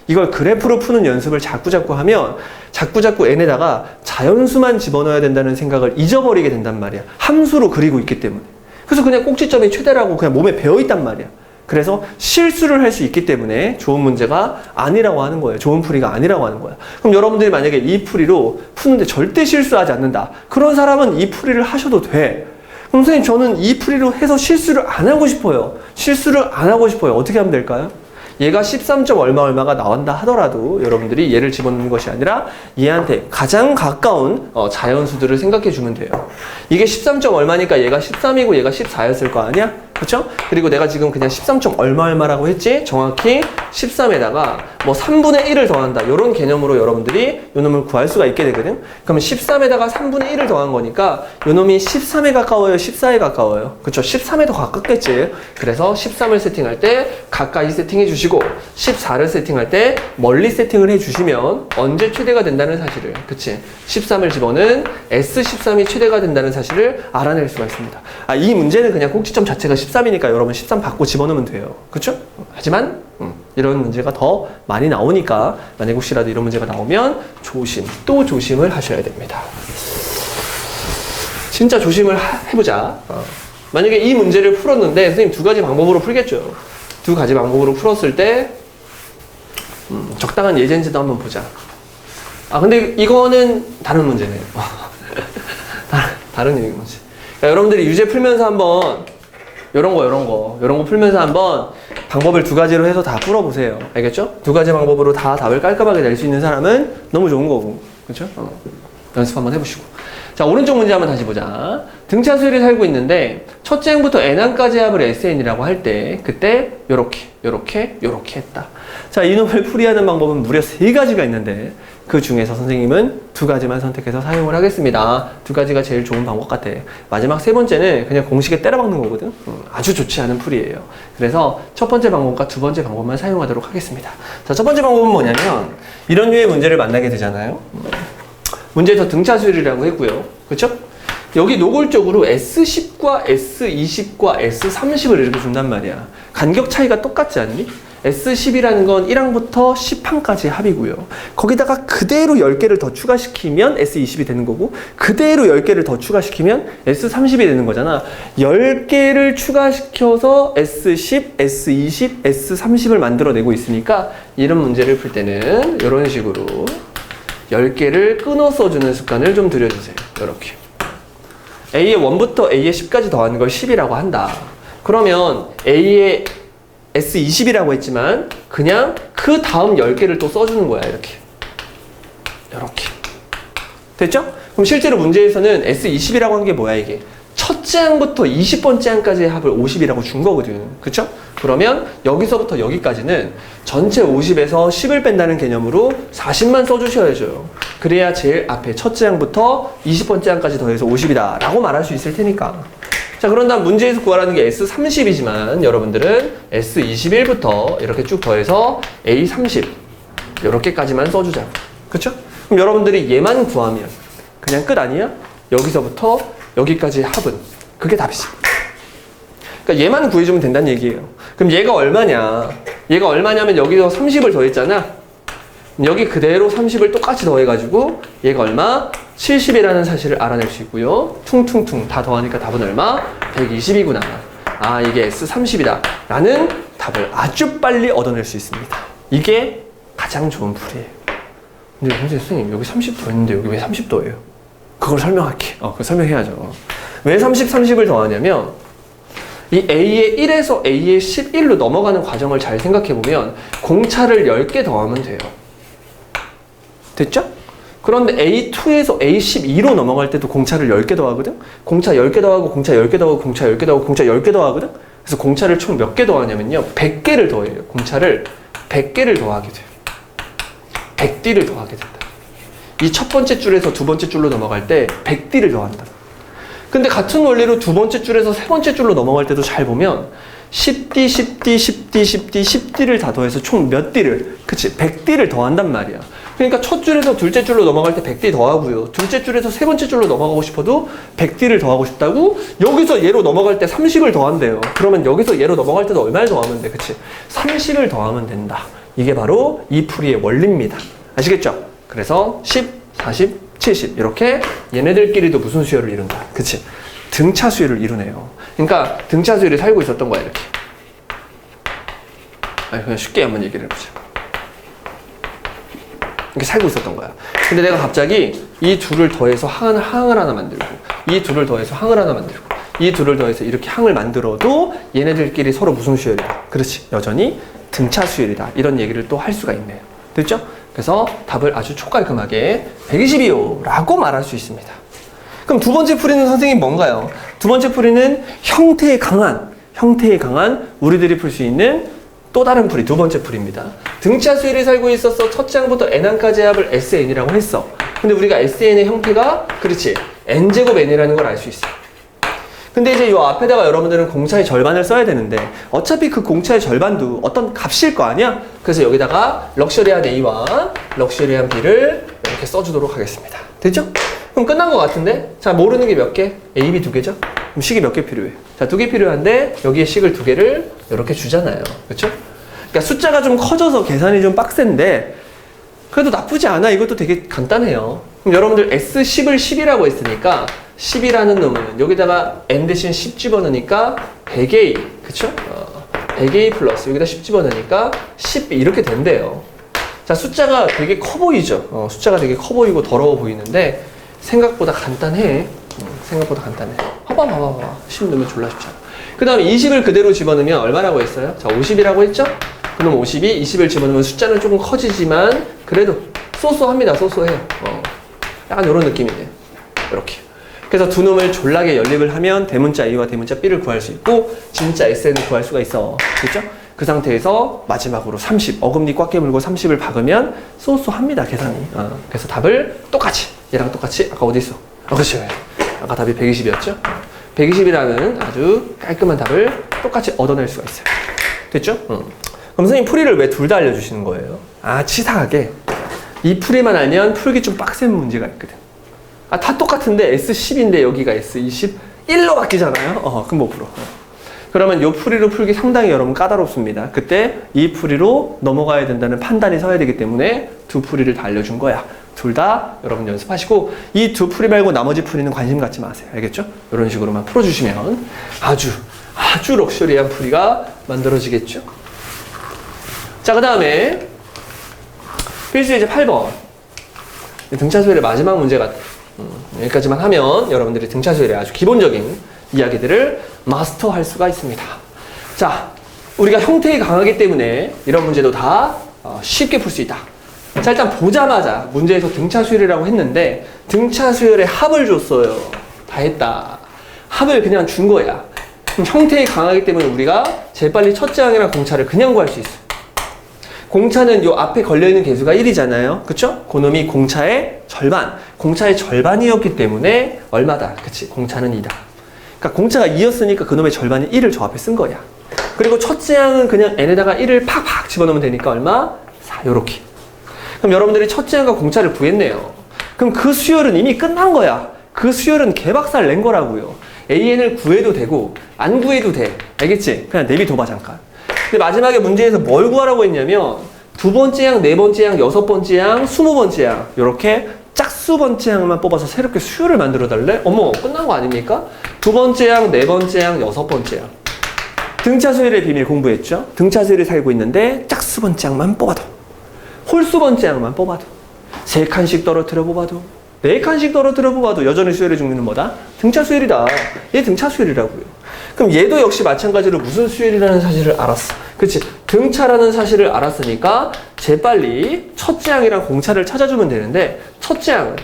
Speaker 1: 이걸 그래프로 푸는 연습을 자꾸자꾸 하면 자꾸자꾸 n에다가 자연수만 집어넣어야 된다는 생각을 잊어버리게 된단 말이야. 함수로 그리고 있기 때문에. 그래서 그냥 꼭지점이 최대라고 그냥 몸에 배어있단 말이야. 그래서 실수를 할 수 있기 때문에 좋은 문제가 아니라고 하는 거예요. 좋은 풀이가 아니라고 하는 거야. 그럼 여러분들이 만약에 이 풀이로 푸는데 절대 실수하지 않는다. 그런 사람은 이 풀이를 하셔도 돼. 그럼 선생님 저는 이 풀이로 해서 실수를 안 하고 싶어요. 실수를 안 하고 싶어요. 어떻게 하면 될까요? 얘가 13. 얼마가 나온다 하더라도 여러분들이 얘를 집어넣는 것이 아니라 얘한테 가장 가까운 자연수들을 생각해 주면 돼요. 이게 13. 얼마니까 얘가 13이고 얘가 14였을 거 아니야? 그쵸? 그리고 내가 지금 그냥 13점 얼마라고 했지? 정확히 13에다가 뭐 3분의 1을 더한다. 이런 개념으로 여러분들이 요놈을 구할 수가 있게 되거든. 그러면 13에다가 3분의 1을 더한 거니까 요놈이 13에 가까워요? 14에 가까워요? 그쵸? 13에 더 가깝겠지. 그래서 13을 세팅할 때 가까이 세팅해 주시고 14를 세팅할 때 멀리 세팅을 해 주시면 언제 최대가 된다는 사실을, 그치? 13을 집어넣은 S13이 최대가 된다는 사실을 알아낼 수가 있습니다. 이 문제는 그냥 꼭지점 자체가 13이니까 여러분 13 받고 집어넣으면 돼요. 그쵸? 하지만 이런 문제가 더 많이 나오니까 만약 혹시라도 이런 문제가 나오면 또 조심을 하셔야 됩니다. 진짜 조심을 해보자. 만약에 이 문제를 풀었는데 선생님 두 가지 방법으로 풀겠죠. 두 가지 방법으로 풀었을 때 적당한 예제인지도 한번 보자. 근데 이거는 다른 문제네요. 다른 얘기 문제. 그러니까 여러분들이 유제 풀면서 한번 요런 거 풀면서 한번 방법을 두 가지로 해서 다 풀어보세요. 알겠죠? 두 가지 방법으로 다 답을 깔끔하게 낼 수 있는 사람은 너무 좋은 거고. 그렇죠? 연습 한번 해보시고. 자, 오른쪽 문제 한번 다시 보자. 등차 수열이 살고 있는데 첫째 항부터 n항까지 합을 SN이라고 할 때 그때 요렇게 했다. 자, 이놈을 풀이하는 방법은 무려 3가지가 있는데 그 중에서 선생님은 2가지만 선택해서 사용을 하겠습니다. 2가지가 제일 좋은 방법 같아. 마지막 3번째는 그냥 공식에 때려박는 거거든. 아주 좋지 않은 풀이에요. 그래서 첫 번째 방법과 두 번째 방법만 사용하도록 하겠습니다. 자, 첫 번째 방법은 뭐냐면 이런 류의 문제를 만나게 되잖아요. 문제에서 등차 수열이라고 했고요. 그렇죠? 여기 노골적으로 S10과 S20과 S30을 이렇게 준단 말이야. 간격 차이가 똑같지 않니? S10이라는 건 1항부터 10항까지 합이고요. 거기다가 그대로 10개를 더 추가시키면 S20이 되는 거고 그대로 10개를 더 추가시키면 S30이 되는 거잖아. 10개를 추가시켜서 S10, S20, S30을 만들어내고 있으니까 이런 문제를 풀 때는 이런 식으로 10개를 끊어 써주는 습관을 좀 들여주세요. 이렇게 A의 1부터 A의 10까지 더하는 걸 10이라고 한다. 그러면 A의 S20이라고 했지만 그냥 그 다음 10개를 또 써주는 거야. 이렇게 됐죠? 그럼 실제로 문제에서는 S20이라고 한 게 뭐야 이게? 첫째 항부터 20번째 항까지의 합을 50이라고 준 거거든. 그쵸? 그러면 여기서부터 여기까지는 전체 50에서 10을 뺀다는 개념으로 40만 써주셔야죠. 그래야 제일 앞에 첫째 항부터 20번째 항까지 더해서 50이다 라고 말할 수 있을 테니까. 자, 그런 다음 문제에서 구하라는 게 S30이지만 여러분들은 S21부터 이렇게 쭉 더해서 A30 이렇게까지만 써주자고. 그쵸? 그럼 여러분들이 얘만 구하면 그냥 끝 아니야? 여기서부터 여기까지의 합은 그게 답이지. 그러니까 얘만 구해주면 된다는 얘기예요. 그럼 얘가 얼마냐? 얘가 얼마냐면 여기서 30을 더했잖아. 여기 그대로 30을 똑같이 더해가지고 얘가 얼마? 70이라는 사실을 알아낼 수 있고요. 퉁퉁퉁 다 더하니까 답은 얼마? 120이구나. 이게 S30이다 라는 답을 아주 빨리 얻어낼 수 있습니다. 이게 가장 좋은 풀이에요. 근데 선생님 여기 30 더했는데 여기 왜 30 더해요? 그걸 설명할게. 그걸 설명해야죠. 왜 30, 30을 더하냐면 이 A의 1에서 A의 11로 넘어가는 과정을 잘 생각해보면 공차를 10개 더하면 돼요. 됐죠? 그런데 A2에서 A12로 넘어갈 때도 공차를 10개 더하거든? 공차 10개 더하고 공차 10개 더하고 공차 10개 더하고 공차 10개 더하거든? 그래서 공차를 총 몇 개 더하냐면요 100개를 더해요. 공차를 100개를 더하게 돼요. 100D를 더하게 된다. 이 첫 번째 줄에서 두 번째 줄로 넘어갈 때 100D를 더한다. 근데 같은 원리로 두 번째 줄에서 세 번째 줄로 넘어갈 때도 잘 보면 10D, 10D, 10D, 10D, 10D를 다 더해서 총 몇 D를, 그치? 100D를 더한단 말이야. 그러니까 첫 줄에서 둘째 줄로 넘어갈 때 100D 더하고요. 둘째 줄에서 세 번째 줄로 넘어가고 싶어도 100D를 더하고 싶다고? 여기서 얘로 넘어갈 때 30을 더한대요. 그러면 여기서 얘로 넘어갈 때도 얼마를 더하면 돼? 그치? 30을 더하면 된다. 이게 바로 이 풀이의 원리입니다. 아시겠죠? 그래서 10, 40, 70 이렇게 얘네들끼리도 무슨 수열을 이룬다. 그치? 등차 수열을 이루네요. 그러니까 등차 수열이 살고 있었던 거야 이렇게. 그냥 쉽게 한번 얘기를 해보자. 이렇게 살고 있었던 거야. 근데 내가 갑자기 이 둘을 더해서 항을 하나 만들고 이 둘을 더해서 항을 하나 만들고 이 둘을 더해서 이렇게 항을 만들어도 얘네들끼리 서로 무슨 수열이다. 그렇지. 여전히 등차 수열이다. 이런 얘기를 또 할 수가 있네요. 됐죠? 그래서 답을 아주 촉깔끔하게 120이요 라고 말할 수 있습니다. 그럼 두 번째 풀이는 선생님 뭔가요? 두 번째 풀이는 형태의 강한 형태에 강한 우리들이 풀 수 있는 또 다른 풀이 두 번째 풀입니다. 등차 수열이 살고 있어서 첫째 항부터 n항까지 합을 SN이라고 했어. 근데 우리가 SN의 형태가 그렇지 n제곱 n이라는 걸 알 수 있어. 근데 이제 이 앞에다가 여러분들은 공차의 절반을 써야 되는데 어차피 그 공차의 절반도 어떤 값일 거 아니야? 그래서 여기다가 럭셔리한 A와 럭셔리한 B를 이렇게 써주도록 하겠습니다. 됐죠? 그럼 끝난 것 같은데? 자, 모르는 게 몇 개? A, B 두 개죠? 그럼 식이 몇 개 필요해? 자, 두 개 필요한데 여기에 식을 두 개를 이렇게 주잖아요. 그렇죠? 그러니까 숫자가 좀 커져서 계산이 좀 빡센데 그래도 나쁘지 않아. 이것도 되게 간단해요. 그럼 여러분들 S10을 10이라고 했으니까 10이라는 놈은 여기다가 n 대신 10 집어넣으니까 100A 그쵸? 100A 플러스 여기다 10 집어넣으니까 10 이렇게 된대요. 자, 숫자가 되게 커 보이죠? 숫자가 되게 커 보이고 더러워 보이는데 생각보다 간단해. 생각보다 간단해. 봐봐 10 넣으면 졸라 쉽잖아. 그 다음에 20을 그대로 집어넣으면 얼마라고 했어요? 자, 50이라고 했죠? 그럼 50이 20을 집어넣으면 숫자는 조금 커지지만 그래도 쏘쏘합니다. 쏘쏘해요. 약간 이런 느낌이네. 이렇게. 그래서 두 놈을 졸라게 연립을 하면 대문자 A와 대문자 B를 구할 수 있고 진짜 SN을 구할 수가 있어. 그렇죠? 그 상태에서 마지막으로 30, 어금니 꽉 깨물고 30을 박으면 쏘쏘합니다. 계산이. 그래서 답을 똑같이 얘랑 똑같이 아까 어디 있어? 그렇죠. 아까 답이 120이었죠? 120이라는 아주 깔끔한 답을 똑같이 얻어낼 수가 있어요. 됐죠? 그럼 선생님 풀이를 왜 둘 다 알려주시는 거예요? 치사하게 이 풀이만 알면 풀기 좀 빡센 문제가 있거든. 다 똑같은데 S10인데 여기가 S20 1로 바뀌잖아요. 그럼 못 풀어. 그러면 이 풀이로 풀기 상당히 여러분 까다롭습니다. 그때 이 풀이로 넘어가야 된다는 판단이 서야 되기 때문에 두 풀이를 다 알려준 거야. 둘 다 여러분 연습하시고 이 두 풀이 말고 나머지 풀이는 관심 갖지 마세요. 알겠죠? 이런 식으로만 풀어주시면 아주 럭셔리한 풀이가 만들어지겠죠? 자, 그 다음에 필수 예제 8번 등차 수열의 마지막 문제 같아. 여기까지만 하면 여러분들이 등차 수열의 아주 기본적인 이야기들을 마스터할 수가 있습니다. 자, 우리가 형태에 강하기 때문에 이런 문제도 다 쉽게 풀 수 있다. 자, 일단 보자마자 문제에서 등차 수열이라고 했는데 등차 수열의 합을 줬어요. 다 했다. 합을 그냥 준 거야. 그럼 형태에 강하기 때문에 우리가 재빨리 첫째 항이랑 공차를 그냥 구할 수 있어. 공차는 요 앞에 걸려있는 개수가 1이잖아요. 그쵸? 그놈이 공차의 절반. 공차의 절반이었기 때문에 얼마다? 그치? 공차는 2다. 그러니까 공차가 2였으니까 그놈의 절반이 1을 저 앞에 쓴 거야. 그리고 첫째 항은 그냥 n에다가 1을 팍팍 집어넣으면 되니까 얼마? 4. 요렇게. 그럼 여러분들이 첫째 항과 공차를 구했네요. 그럼 그 수열은 이미 끝난 거야. 그 수열은 개박살 낸 거라고요. AN을 구해도 되고 안 구해도 돼. 알겠지? 그냥 내비둬봐 잠깐. 근데 마지막에 문제에서 뭘 구하라고 했냐면 두 번째 항, 네 번째 항, 여섯 번째 항, 20번째 항 이렇게 짝수 번째 항만 뽑아서 새롭게 수열을 만들어 달래? 어머, 끝난 거 아닙니까? 두 번째 항, 네 번째 항, 여섯 번째 항. 등차 수열의 비밀 공부했죠? 등차 수열이 살고 있는데 짝수 번째 항만 뽑아도 홀수 번째 항만 뽑아도 3칸씩 떨어뜨려 뽑아도 4칸씩 떨어뜨려 뽑아도 여전히 수열의 종류는 뭐다? 등차 수열이다. 얘 등차 수열이라고요. 그럼 얘도 역시 마찬가지로 무슨 수열이라는 사실을 알았어. 그치? 등차라는 사실을 알았으니까 재빨리 첫째 항이랑 공차를 찾아주면 되는데 첫째 항은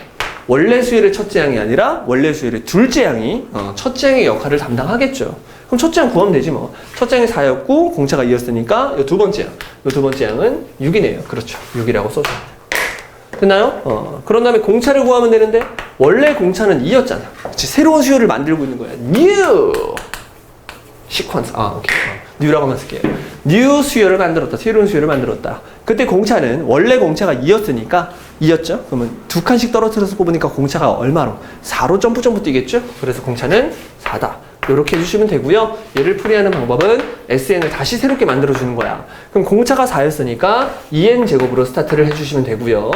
Speaker 1: 원래 수열의 첫째 항이 아니라 원래 수열의 둘째 항이 첫째 항의 역할을 담당하겠죠. 그럼 첫째 항 구하면 되지 뭐. 첫째 항이 4였고 공차가 2였으니까 이 두 번째 항. 이 두 번째 항은 6이네요. 그렇죠. 6이라고 써줍니다. 됐나요? 그런 다음에 공차를 구하면 되는데 원래 공차는 2였잖아. 그치? 새로운 수열을 만들고 있는 거야. new 시퀀스. 오케이. new라고만 쓸게요. new 수열을 만들었다. 새로운 수열을 만들었다. 그때 공차는 원래 공차가 2였으니까 2였죠? 그러면 2칸씩 떨어뜨려서 뽑으니까 공차가 얼마로? 4로 점프 뛰겠죠? 그래서 공차는 4다. 이렇게 해주시면 되고요. 얘를 풀이하는 방법은 SN을 다시 새롭게 만들어주는 거야. 그럼 공차가 4였으니까 2n 제곱으로 스타트를 해주시면 되고요.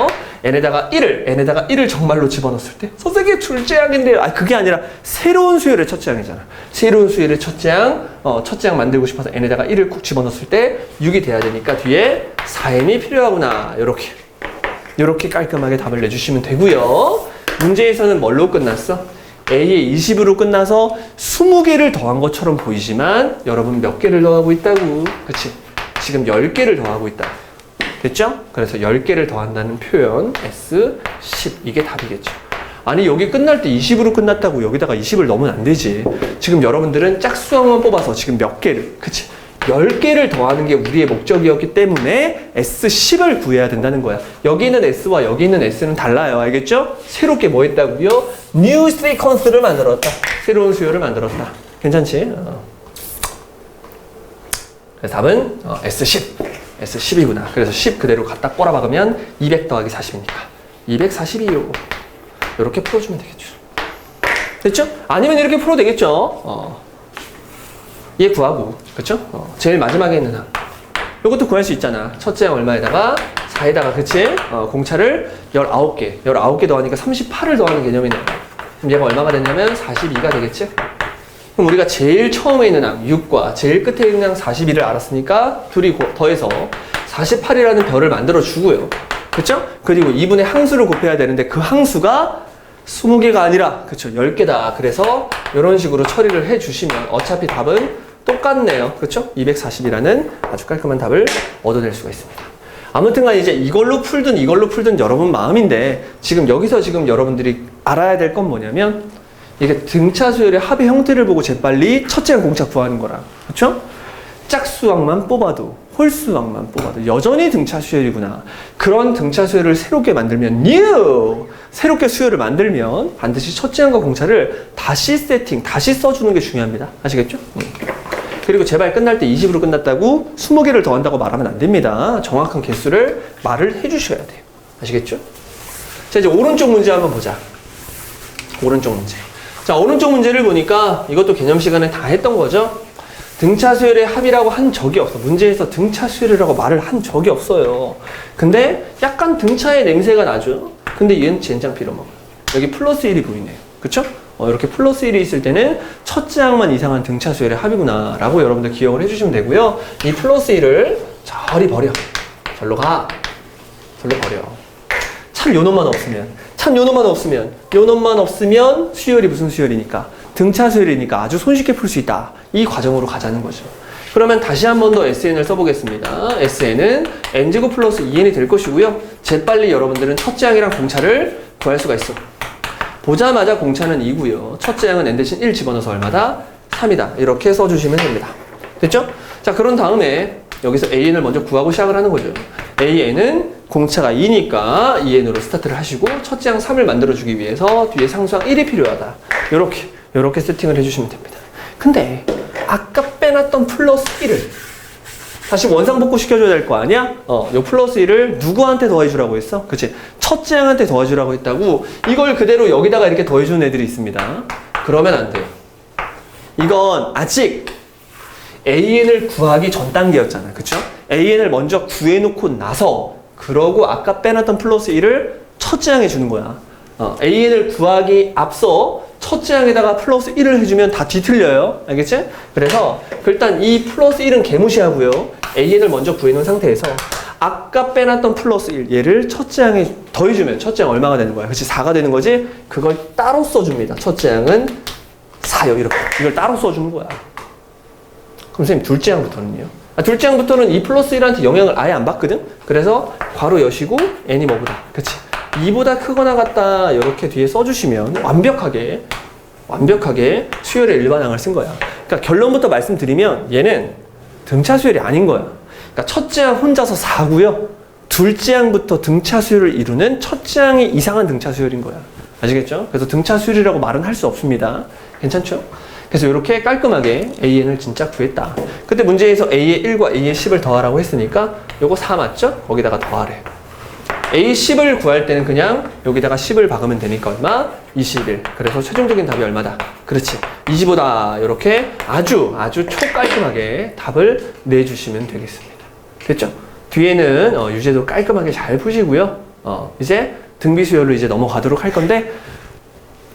Speaker 1: n에다가 1을 정말로 집어넣었을 때 선생님 둘째 항인데요. 그게 아니라 새로운 수열의 첫째 항이잖아. 새로운 수열의 첫째 항 만들고 싶어서 n에다가 1을 쿡 집어넣었을 때 6이 돼야 되니까 뒤에 4n이 필요하구나. 요렇게 깔끔하게 답을 내주시면 되고요. 문제에서는 뭘로 끝났어? A에 20으로 끝나서 20개를 더한 것처럼 보이지만 여러분 몇 개를 더하고 있다고. 그치? 지금 10개를 더하고 있다. 됐죠? 그래서 10개를 더한다는 표현 S10 이게 답이겠죠. 아니 여기 끝날 때 20으로 끝났다고 여기다가 20을 넣으면 안 되지. 지금 여러분들은 짝수항만 뽑아서 지금 몇 개를, 그치? 10개를 더하는 게 우리의 목적이었기 때문에 S10을 구해야 된다는 거야. 여기 있는 S와 여기 있는 S는 달라요. 알겠죠? 새롭게 뭐 했다고요? New sequence를 만들었다. 새로운 수열을 만들었다. 괜찮지? 그래서 답은 S10. S10이구나. 그래서 10 그대로 갖다 꼬라박으면 200 더하기 40이니까 242요. 이렇게 풀어주면 되겠죠. 됐죠? 아니면 이렇게 풀어도 되겠죠. 얘 구하고, 그쵸? 제일 마지막에 있는 항. 요것도 구할 수 있잖아. 첫째 항 얼마에다가 4에다가, 그치? 공차를 19개. 19개 더하니까 38을 더하는 개념이네. 그럼 얘가 얼마가 됐냐면 42가 되겠지? 그럼 우리가 제일 처음에 있는 항 6과 제일 끝에 있는 항 42를 알았으니까 둘이 더해서 48이라는 별을 만들어 주고요. 그쵸? 그리고 이분의 항수를 곱해야 되는데 그 항수가 20개가 아니라, 그쵸? 10개다. 그래서 이런 식으로 처리를 해 주시면 어차피 답은 똑같네요. 그렇죠? 240이라는 아주 깔끔한 답을 얻어낼 수가 있습니다. 아무튼간 이제 이걸로 풀든 여러분 마음인데 지금 여기서 지금 여러분들이 알아야 될 건 뭐냐면 이게 등차 수열의 합의 형태를 보고 재빨리 첫째 항 공차 구하는 거라. 그렇죠? 짝수항만 뽑아도 홀수항만 뽑아도 여전히 등차 수열이구나. 그런 등차 수열을 새롭게 만들면 새롭게 수열을 만들면 반드시 첫째 항과 공차를 다시 세팅, 다시 써주는 게 중요합니다. 아시겠죠? 그리고 제발 끝날 때 20으로 끝났다고 20개를 더한다고 말하면 안 됩니다. 정확한 개수를 말을 해주셔야 돼요. 아시겠죠? 자, 이제 오른쪽 문제 한번 보자. 오른쪽 문제. 자, 오른쪽 문제를 보니까 이것도 개념 시간에 다 했던 거죠. 등차 수열의 합이라고 한 적이 없어. 문제에서 등차 수열이라고 말을 한 적이 없어요. 근데 약간 등차의 냄새가 나죠. 근데 얘는 젠장 빌어먹어요. 여기 플러스 1이 보이네요. 그쵸? 이렇게 플러스 1이 있을 때는 첫째 항만 이상한 등차 수열의 합이구나 라고 여러분들 기억을 해주시면 되고요. 이 플러스 1을 저리 버려. 절로 가. 절로 버려. 참 요놈만 없으면 수열이 무슨 수열이니까 등차 수열이니까 아주 손쉽게 풀 수 있다. 이 과정으로 가자는 거죠. 그러면 다시 한 번 더 SN을 써보겠습니다. SN은 N제곱 플러스 2N이 될 것이고요. 재빨리 여러분들은 첫째 항이랑 공차를 구할 수가 있어. 보자마자 공차는 2고요. 첫째 항은 N 대신 1 집어넣어서 얼마다? 3이다. 이렇게 써주시면 됩니다. 됐죠? 자, 그런 다음에 여기서 AN을 먼저 구하고 시작을 하는 거죠. AN은 공차가 2니까 2N으로 스타트를 하시고 첫째 항 3을 만들어주기 위해서 뒤에 상수항 1이 필요하다. 요렇게 세팅을 해주시면 됩니다. 근데 아까 빼놨던 플러스 1을 다시 원상복구 시켜줘야 될 거 아니야? 요 플러스 1을 누구한테 더해주라고 했어? 그치? 첫째 항한테 더해주라고 했다고. 이걸 그대로 여기다가 이렇게 더해주는 애들이 있습니다. 그러면 안 돼요. 이건 아직 AN을 구하기 전 단계였잖아. 그쵸? AN을 먼저 구해놓고 나서 그러고 아까 빼놨던 플러스 1을 첫째 항에 주는 거야. AN을 구하기 앞서 첫째 항에다가 플러스 1을 해주면 다 뒤틀려요. 알겠지? 그래서 일단 이 플러스 1은 개무시하고요. AN을 먼저 구해놓은 상태에서 아까 빼놨던 플러스 1 얘를 첫째 항에 더해주면 첫째 항 얼마가 되는 거야? 그치? 4가 되는 거지? 그걸 따로 써줍니다. 첫째 항은 4요. 이렇게. 이걸 따로 써주는 거야. 그럼 선생님 둘째 항부터는요? 둘째 항부터는 이 플러스 1한테 영향을 아예 안 받거든? 그래서 괄호 여시고 n이 뭐보다. 그치? 2보다 크거나 같다 이렇게 뒤에 써주시면 완벽하게 수열의 일반항을 쓴 거야. 그러니까 결론부터 말씀드리면 얘는 등차 수열이 아닌 거야. 그러니까 첫째 항 혼자서 4고요. 둘째 항부터 등차 수열을 이루는 첫째 항이 이상한 등차 수열인 거야. 아시겠죠? 그래서 등차 수열이라고 말은 할 수 없습니다. 괜찮죠? 그래서 이렇게 깔끔하게 AN을 진짜 구했다. 그때 문제에서 A의 1과 A의 10을 더하라고 했으니까 요거 4 맞죠? 거기다가 더하래. A10을 구할 때는 그냥 여기다가 10을 박으면 되니까 얼마? 21. 그래서 최종적인 답이 얼마다? 그렇지. 25다. 이렇게 아주 초깔끔하게 답을 내주시면 되겠습니다. 됐죠? 뒤에는 유제도 깔끔하게 잘 푸시고요. 이제 등비수열로 이제 넘어가도록 할 건데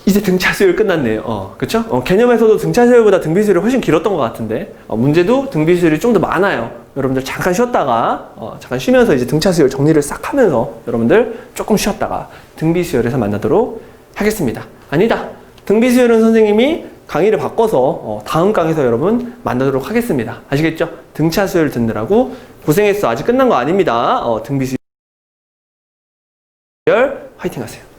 Speaker 1: 이제 등차수열 끝났네요. 그쵸? 개념에서도 등차수열보다 등비수열이 훨씬 길었던 것 같은데 문제도 등비수열이 좀 더 많아요. 여러분들 잠깐 쉬었다가 잠깐 쉬면서 이제 등차수열 정리를 싹 하면서 여러분들 조금 쉬었다가 등비수열에서 만나도록 하겠습니다. 아니다. 등비수열은 선생님이 강의를 바꿔서 다음 강에서 여러분 만나도록 하겠습니다. 아시겠죠? 등차수열 듣느라고 고생했어. 아직 끝난 거 아닙니다. 등비수열 화이팅 하세요.